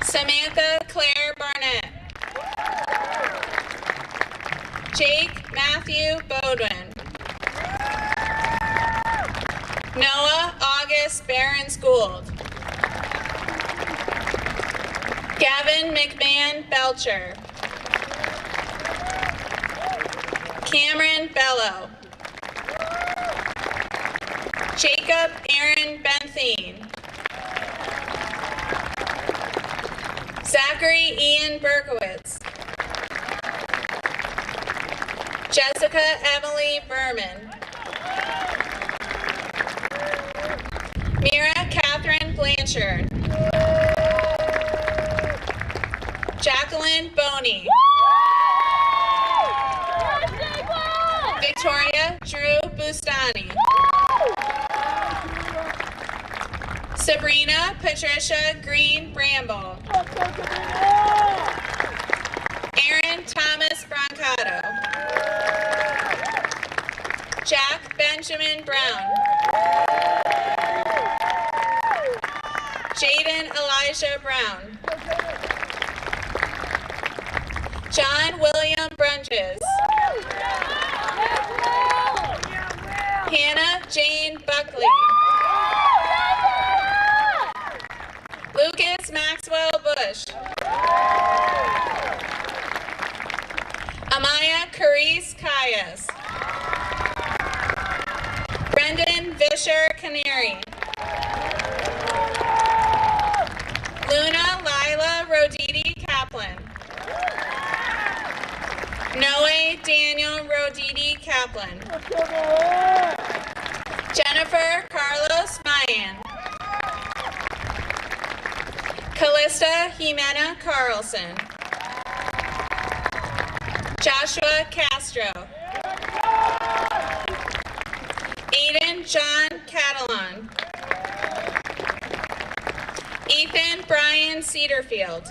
Samantha Claire Barnett. Jake Matthew Bodwin. Noah August Barons Gould. Gavin McMahon Belcher. Cameron Bello. Jacob Aaron Benthine. Zachary Ian Berkowitz. Jessica Emily Berman. Mira Catherine Blanchard. Jacqueline Boney. Victoria Drew Bustani. Sabrina Patricia Green Bramble. Aaron Thomas Brancato. Jack Benjamin Brown. Jaden Elijah Brown. John William Brunges. Hannah Jane Buckley. Lucas Maxwell Bush. Amaya Carice Cayas. Brendan Vischer Canary. Luna Lila Roditi Kaplan. Noe Daniel Roditi Kaplan. Jennifer Carlos Mayan. Callista Jimena Carlson. Joshua Castro. Aiden John Catalan. Ethan Brian Cedarfield.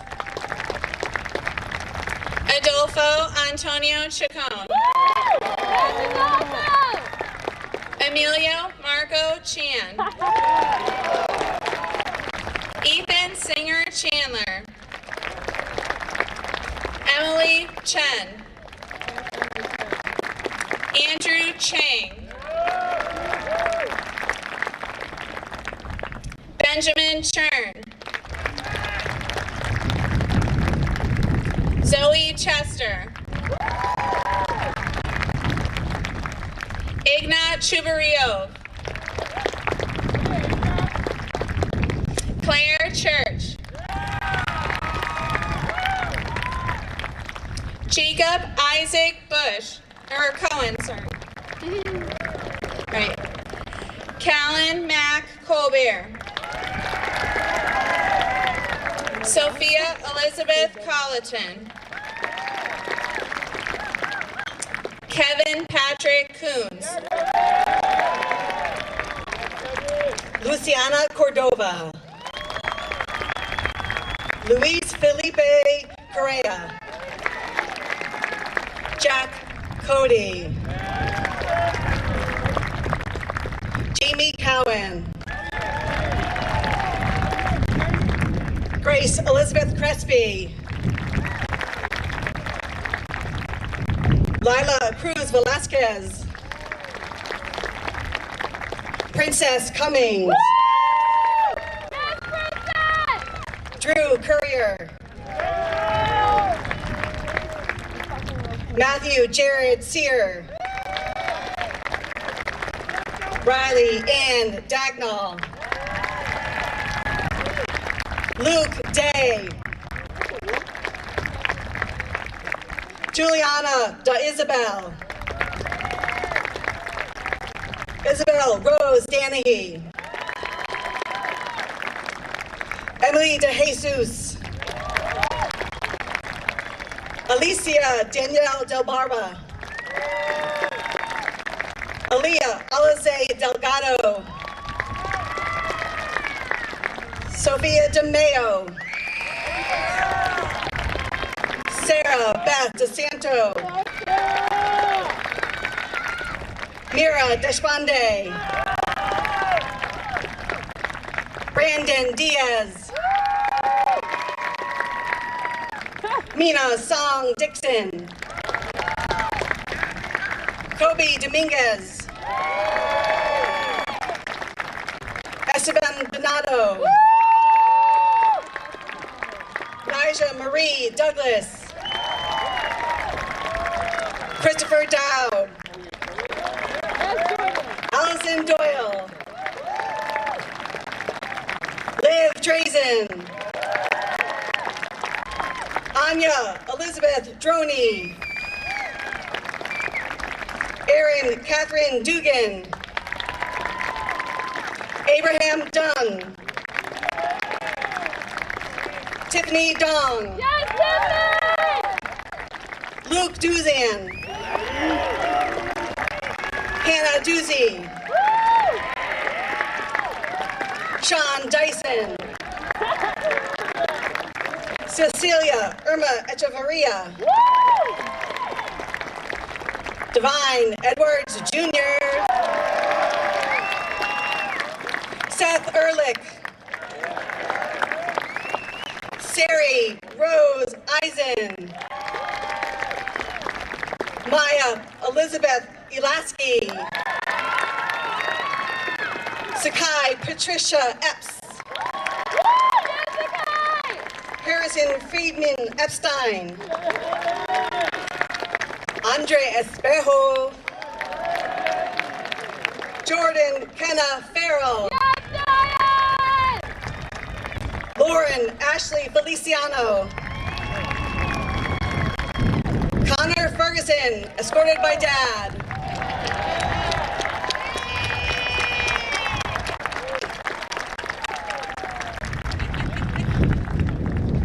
Adolfo Antonio Chacon. Emilio Marco Chan. Ethan Singer Chandler. Chen. Andrew Chang. Benjamin Chern. Zoe Chester. Ignat Chubaryov. Claire Church. Jacob Isaac Bush, or Cohen, sorry. Right. Callan Mac Colbert. Sophia Elizabeth Colleton. Kevin Patrick Coons. Luciana Cordova. Luis Felipe Correa. Jack Cody. Jamie Cowan. Grace Elizabeth Crespi. Lila Cruz Velasquez. Princess Cummings. Drew Courier. Matthew Jared Sear. Riley Ann Dagnall. Luke Day. Juliana Da Isabel. Isabel Rose Danahy. Emily De Jesus. Alicia Danielle Del Barba. Aaliyah Alize Delgado. Sophia DeMeo. Sarah Beth DeSanto. Mira Deshpande. Brandon Diaz. Mina Song Dixon. Kobe Dominguez. Esteban Donato. Elijah Marie Douglas. Christopher Dowd. Allison Doyle. Liv Drazen. Anya Elizabeth Droney. Erin Catherine Dugan. Abraham Dunn. Tiffany Dong. Yes, Tiffany! Luke Duzan. Hannah Doozy. Sean Dyson. Cecilia Irma Echevarria. Divine Edwards Jr. Seth Ehrlich. Sari Rose Eisen. Maya Elizabeth Elaski. Sakai Patricia Epps. Harrison Friedman Epstein. Andre Espejo. Jordan Kenna Farrell. Lauren Ashley Feliciano. Connor Ferguson, escorted by Dad.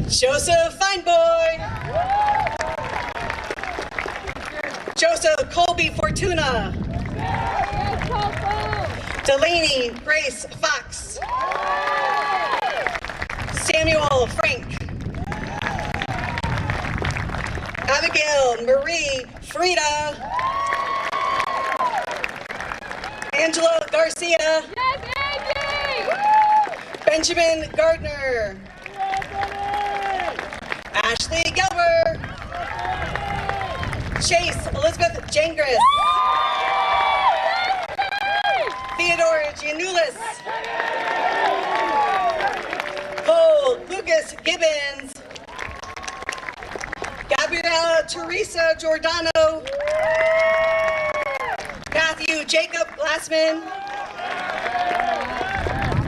Joseph Feinboy. Joseph Colby Fortuna. Delaney Grace Fox. Samuel Frank. Abigail Marie Frida. Angela Garcia. Benjamin Gardner. Ashley Gelber. Chase Elizabeth Jengris. Theodore Giannoulis. Cole Lucas Gibbons. Gabriela Teresa Giordano. Matthew Jacob Glassman.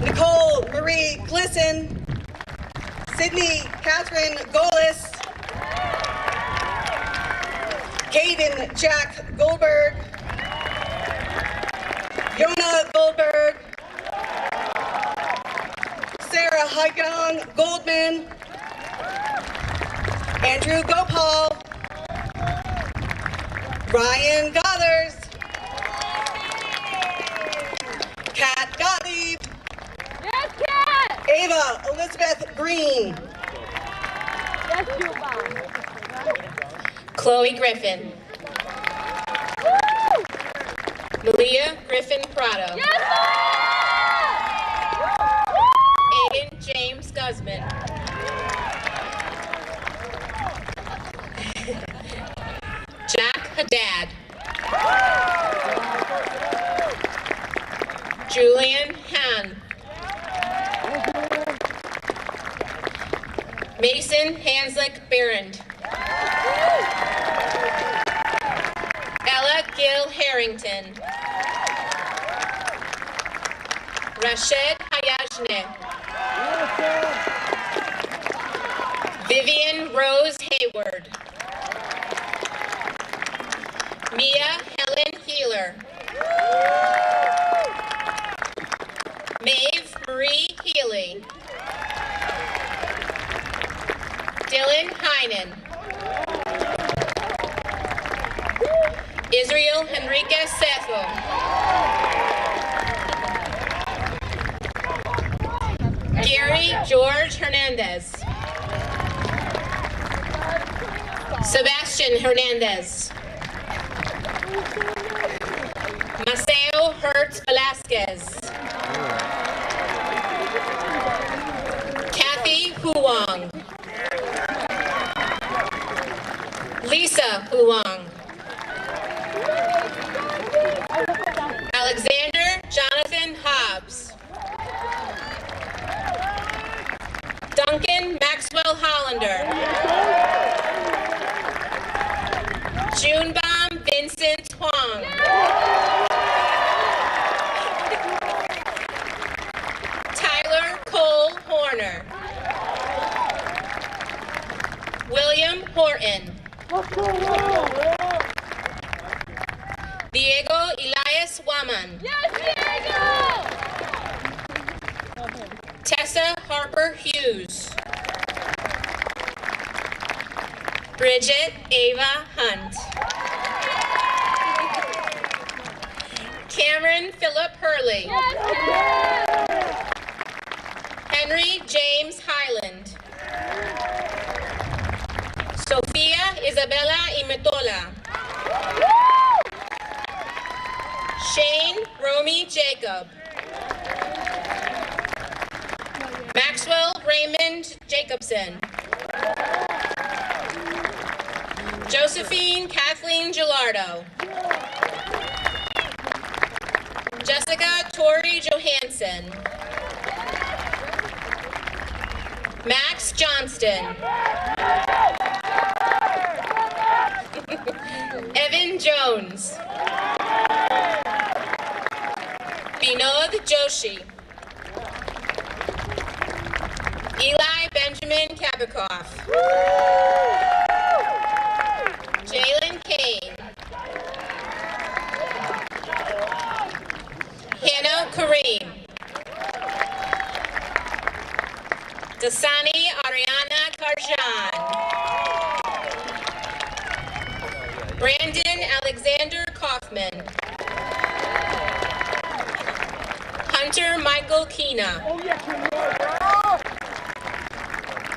Nicole Marie Glisson. Sydney Catherine Golis. Caden Jack Goldberg. Yona Goldberg. Sarah Haigong Goldman. Andrew Gopal. Ryan Gothers. Kat Gottlieb. Yes, Kat! Ava Elizabeth Green. Yes, Cuba. Chloe Griffin. Malia Griffin Prado. Yes, Aiden James Guzman. Jack Haddad. Julian Han. Mason Hanslick Barrand. Ella Gill Harrington. Rashed Hayajne. Vivian Rose Hayward. Mia Helen Healer. Maeve Marie Healy. Dylan Heinen. Israel Henriquez Sefo. Gary George Hernandez. Sebastian Hernandez. Maceo Hertz Velasquez. Kathy Huang. Lisa Huang. Alexander Jonathan Hobbs. Duncan Maxwell Hollander. Junebom Vincent Huang. Tyler Cole Horner. William Horton. Diego Elias Waman. Yes, Diego! Tessa Harper Hughes. Bridget Ava Hunt. Cameron Philip Hurley. Yes, Henry James Highland. Sofia Isabella Imetola. Shane Romy Jacob. Maxwell Raymond Jacobson. Josephine Kathleen Gilardo. Jessica Tori Johansson. Max Johnston. Evan Jones. Vinod Joshi. Eli Benjamin Kabikoff. Jalen Kane. Hannah Kareem. Dasani Ariana Karjan. Brandon Alexander Kaufman. Hunter Michael Keena.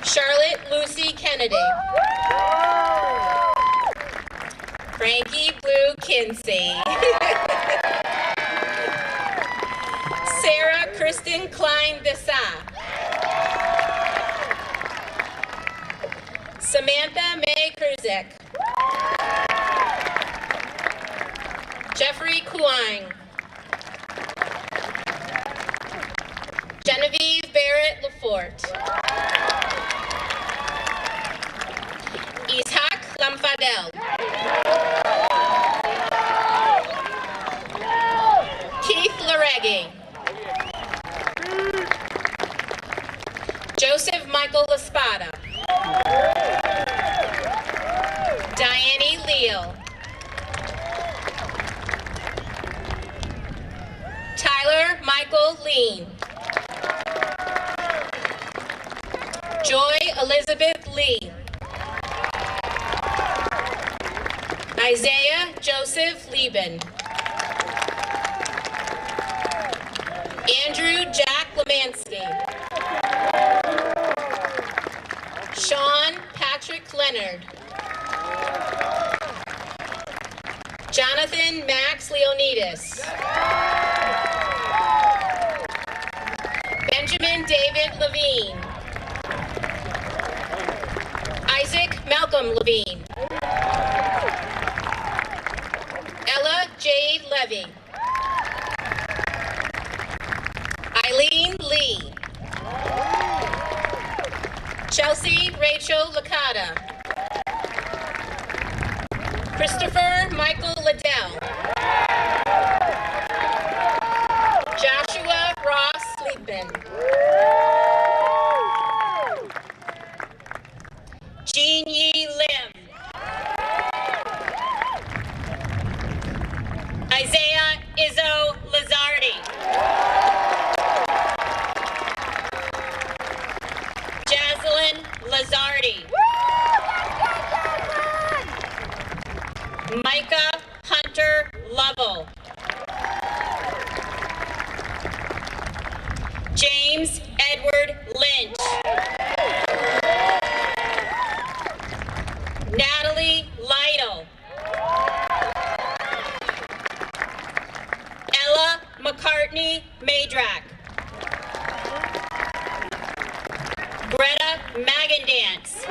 Charlotte Lucy Kennedy. Frankie Blue Kinsey. Sarah Kristen Klein Dessa. Samantha May Kruzek. Jeffrey Kuang. Genevieve Barrett Lafort. Ishak Lamfadel. Keith Laregi. Joseph Michael Laspada. Diane Leal. Tyler Michael Lean. Joy Elizabeth Lee. Isaiah Joseph Lieben. Andrew Jack Lemansky. Sean Patrick Leonard. Jonathan Max Leonidas. Benjamin David Levine. Isaac Malcolm Levine. Ella Jade Levy. Eileen Lee. Chelsea Rachel Licata. Christopher Michael Liddell. Joshua Ross Liebman. Jean Yi Lim. Isaiah Izzo Lazardi. Jaslyn Lazardi. Micah Hunter Lovell. James Edward Lynch. Natalie Lytle. Ella McCartney Madrak. Greta Magandance.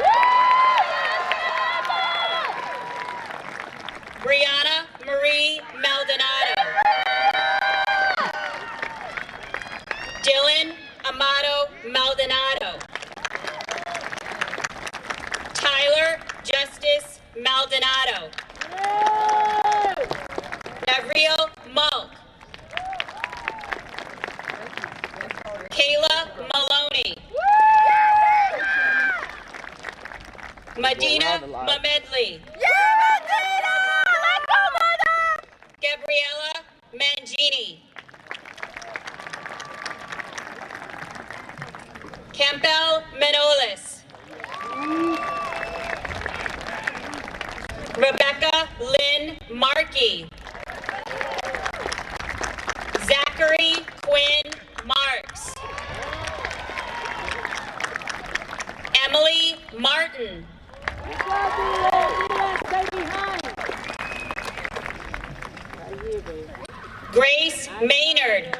Brianna Marie Maldonado. Dylan Amato Maldonado. Tyler Justice Maldonado. Gabriel Mulk. Kayla Maloney. Medina Mamedli. Gabriella Mangini. Campbell Manolis. Rebecca Lynn Markey. Zachary Quinn Marks. Emily Martin. Grace Maynard.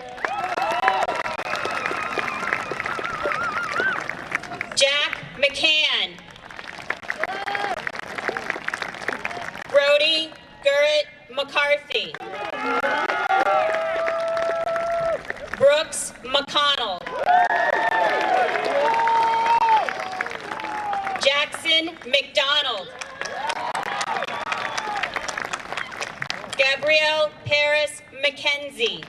Jack McCann. Brody Gurrit McCarthy. Brooks McConnell. Jackson McDonald. Gabrielle Paris McKenzie.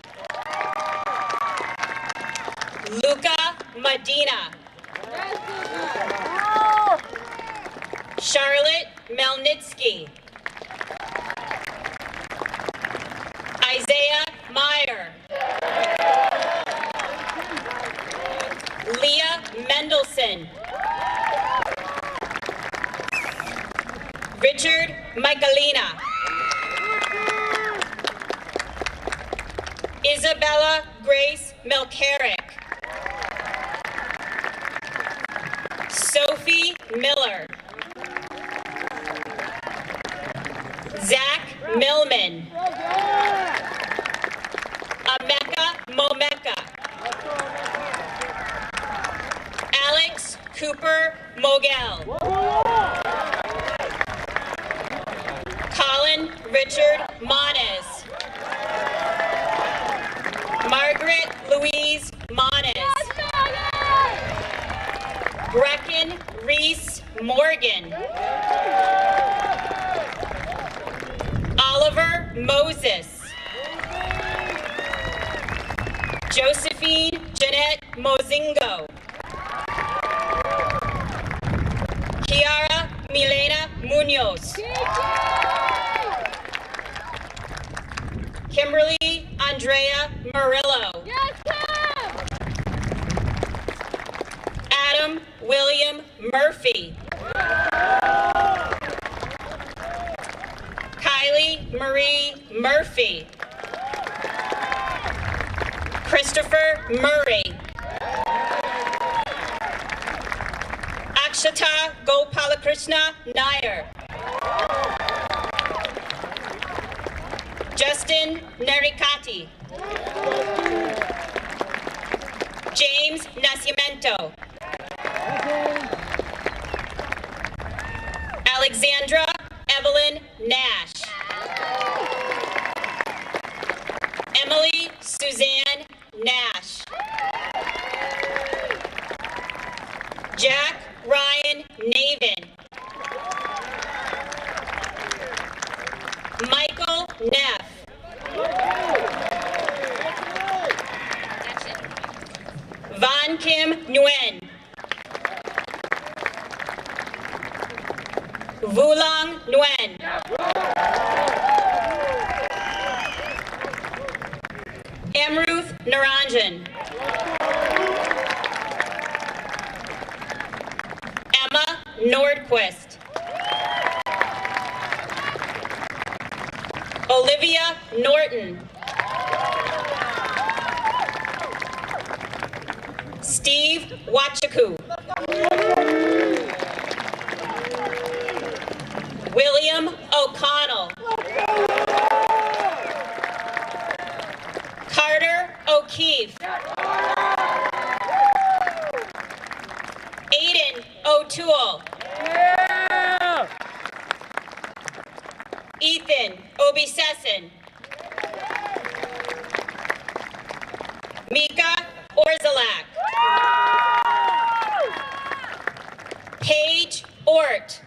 Luca Medina. Charlotte Melnitsky. Isaiah Meyer. Leah Mendelson. Richard Michelina. Isabella Grace Melcarrick. Sophie Miller. Zach Millman. Ameka Momeka. Alex Cooper Mogel. Colin Richard Mones. Brecken Reese Morgan. Oliver Moses. Josephine Jeanette Mozingo. Kiara Milena Munoz. Kimberly Andrea Murillo. Adam William Murphy. Kylie Marie Murphy. Christopher Murray. Akshata Gopalakrishna Nair. Justin Nerikati. James Nascimento. Alexandra Evelyn Nash. Emily Suzanne Nash. Jack Ryan Navin. Michael Neff. Van Kim Nguyen. Vulang Nguyen. Amruth Naranjan. Emma Nordquist. Olivia Norton. Steve Wachaku. William O'Connell. Carter O'Keefe. Aiden O'Toole. Ethan Obisesin. Mika Orzalak. Paige Ort.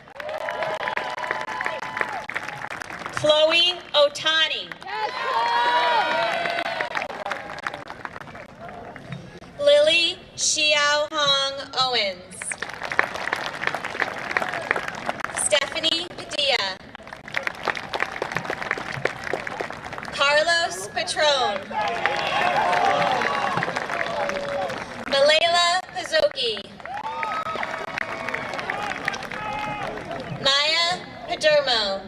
Chloe Otani. Lily Xiao Hong Owens. Stephanie Padilla. Carlos Patron. Malayla Pazoki. Naya Padermo.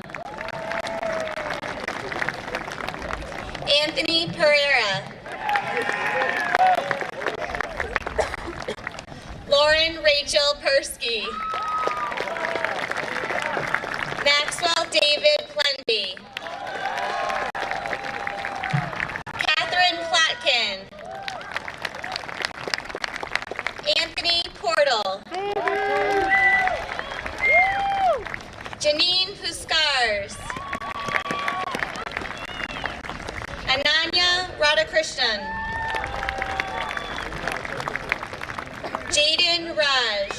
Anthony Pereira. Lauren Rachel Persky. Maxwell David Plenby. Catherine Platkin. Anthony Portal. Janine Puskars. Ananya Radhakrishnan. Jaden Raj.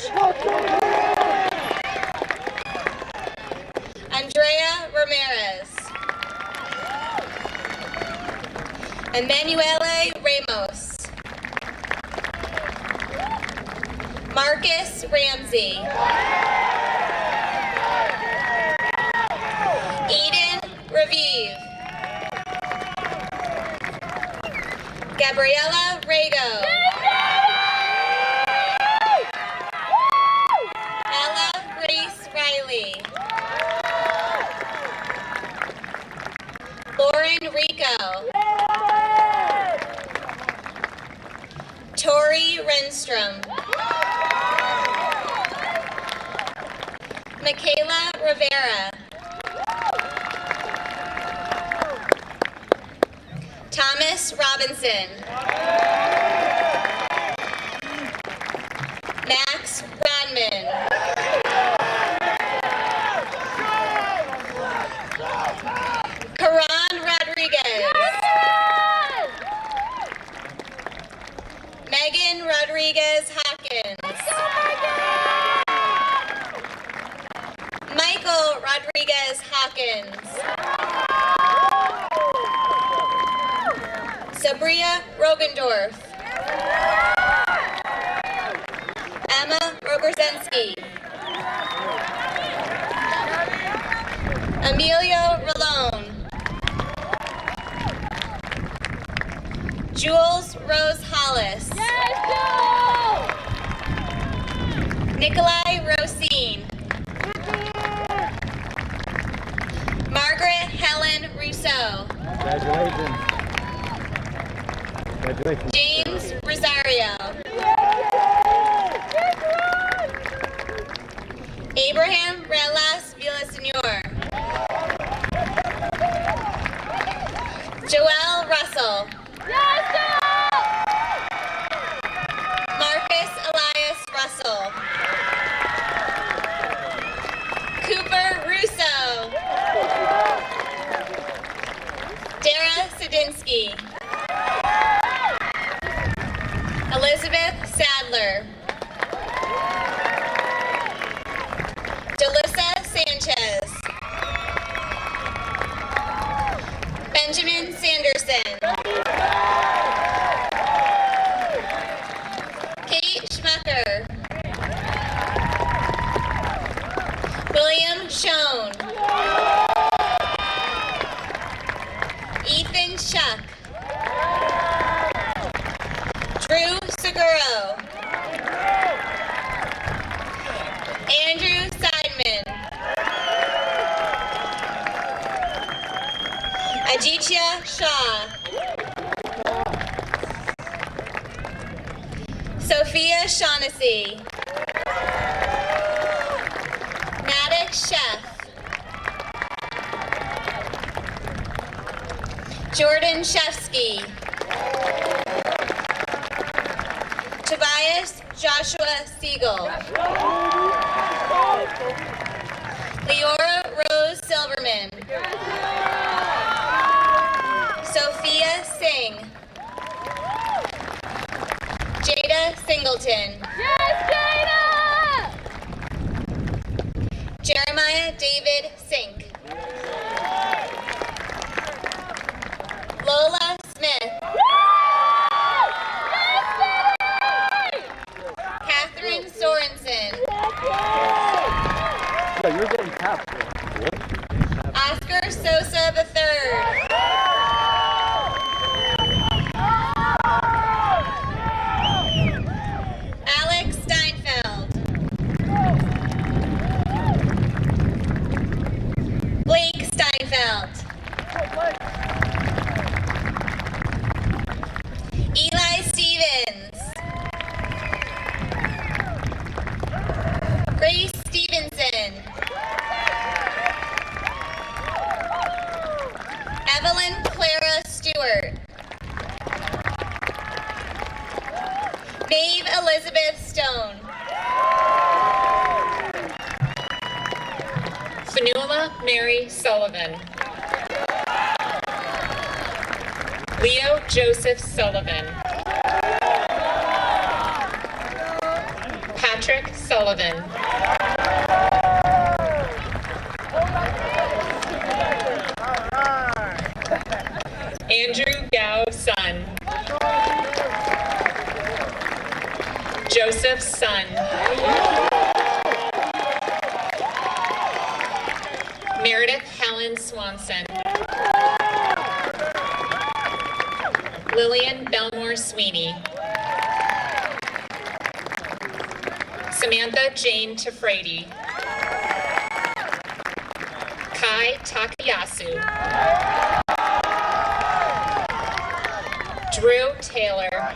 Andrea Ramirez. Emanuele Ramos. Marcus Ramsey. Eden Raviv. Gabriella Rago. Ella Grace Riley. Lauren Rico. Tori Renstrom. Michaela Rivera. Thomas Robinson. Max Rodman. Karan Rodriguez. Megan Rodriguez Hawkins. Diaz Hawkins. Sabria Rogendorf. Emma Rogorzensky. Emilio Rolone. Jules Rose Hollis. Nikolai Rosine. Margaret Helen Rousseau. Congratulations. Congratulations. James Rosario. Abraham Relas Villaseñor. Joelle Russell. Marcus Elias Russell. Cooper Russo. Dara Sadinsky. Elizabeth Sadler. Delissa Sanchez. Benjamin Sanderson. Kate Schmucker. William Schoen. Ethan Shuck. Drew Seguro. Andrew Seidman. Aditya Shah. Sophia Shaughnessy. Maddox Chef. Jordan Shefsky. Tobias Joshua Siegel. Leora Rose Silverman. Sophia Singh. Jada Singleton. Jeremiah David Sink. Lola Smith. Catherine Sorensen. Yeah, you're getting tapped. Oscar Sosa III. Alex Steinfeld. Blake Steinfeld. Eli Stevens. Grace Stevenson. Evelyn Clara Stewart. Maeve Elizabeth Stone. Fanula Mary Sullivan. Leo Joseph Sullivan. Patrick Sullivan. Andrew Gao Sun. Joseph Sun. Meredith Helen Swanson. Lillian Belmore Sweeney. Samantha Jane Tafrady. Kai Takayasu. Drew Taylor.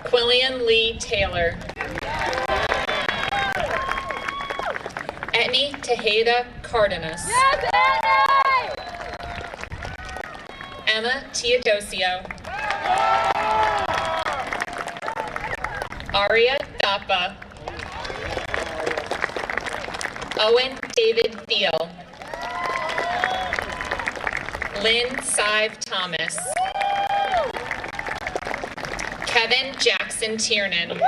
Quillian Lee Taylor. Etney Tejeda Cardenas. Emma Teodosio. Aria Thapa. Owen David Thiel. Lynn Sive Thomas. Kevin Jackson Tiernan.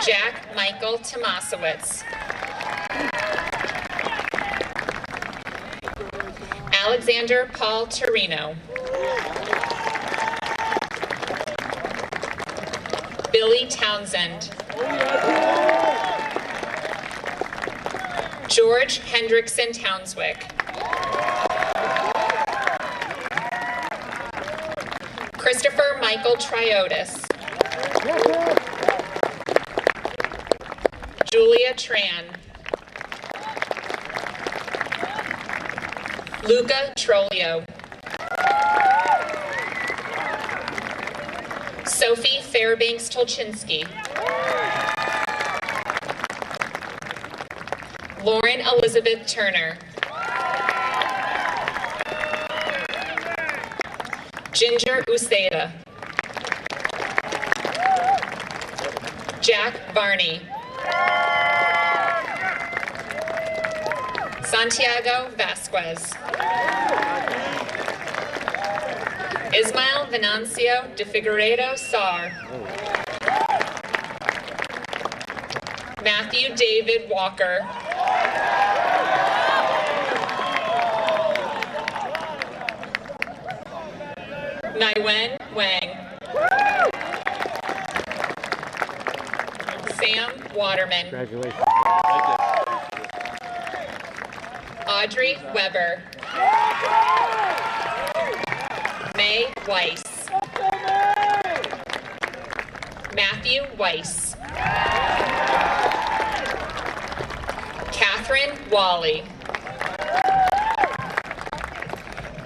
Jack Michael Tomasowicz. Alexander Paul Torino. Billy Townsend. George Hendrickson Townswick. Christopher Michael Triotis. Julia Tran. Luca Trolio. Sophie Fairbanks Tolchinsky. Lauren Elizabeth Turner. Ginger Uceda. Jack Varney. Santiago Vasquez. Ismael Venancio de Figueiredo Sar. Matthew David Walker. Naiwen Wang. Sam Waterman. Congratulations. Audrey Weber. May Weiss. Matthew Weiss. Catherine Wally.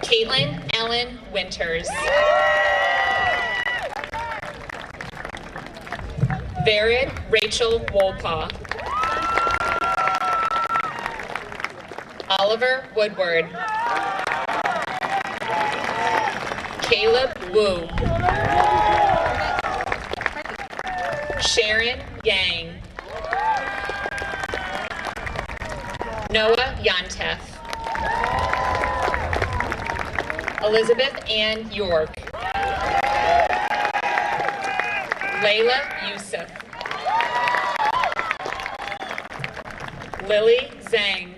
Caitlin Ellen Winters. Vered Rachel Wolpaw. Oliver Woodward. Caleb Wu. Sharon Yang. Noah Yontef. Elizabeth Ann York. Layla Yusuf. Lily Zhang.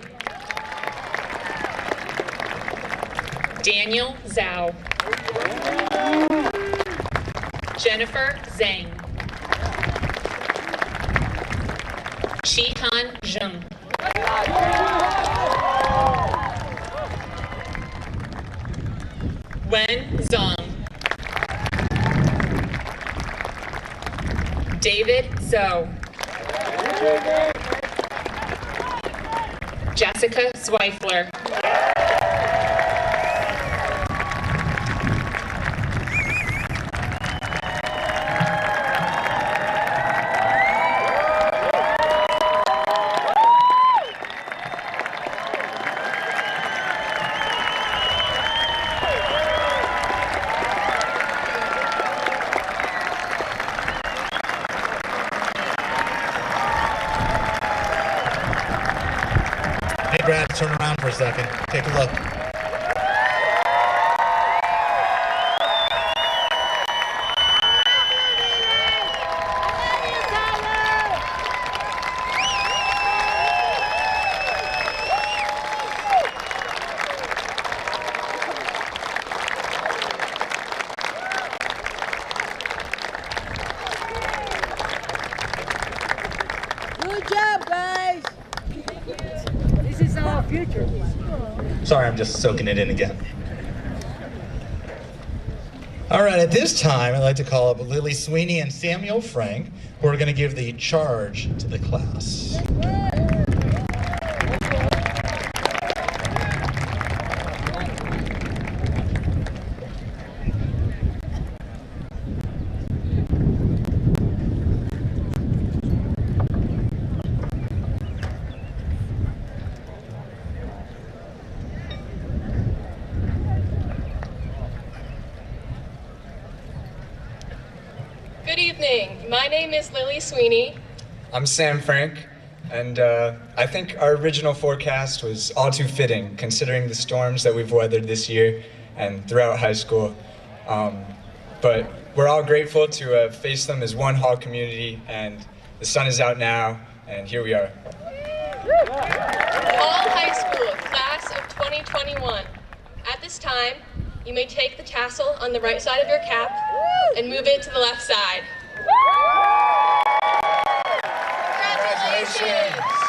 Daniel Zhao. Jennifer Zhang. Chihan Zheng. Wen Zong. David Zhou. Jessica Zweifler. Brad, turn around for a second. Take a look. Good job, guys. This is our future. Sorry, I'm just soaking it in again. All right, at this time, I'd like to call up Lily Sweeney and Samuel Frank, who are going to give the charge to the class. Good evening. My name is Lily Sweeney. I'm Sam Frank, and I think our original forecast was all too fitting considering the storms that we've weathered this year and throughout high school. But we're all grateful to have faced them as one hall community and the sun is out now, and here we are. All high school, class of 2021. At this time, you may take the tassel on the right side of your cap and move it to the left side. Congratulations!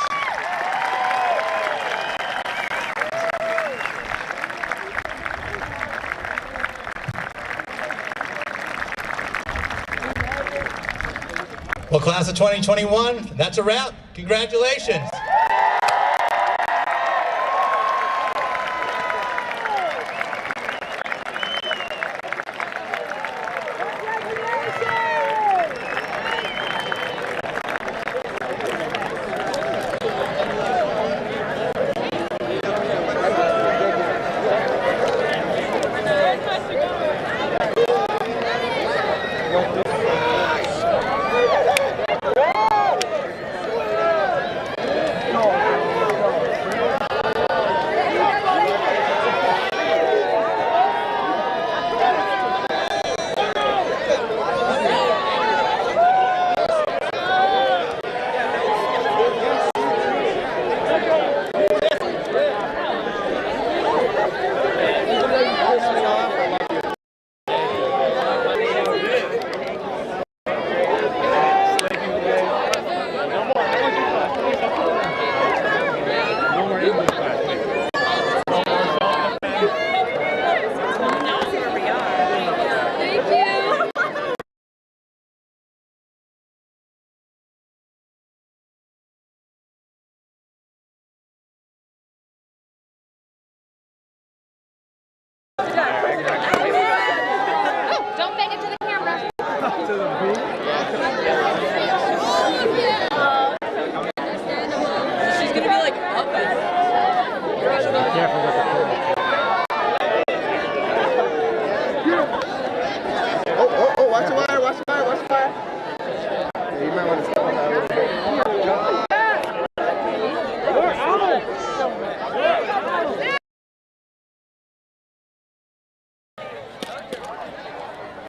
Well, class of 2021, that's a wrap. Congratulations.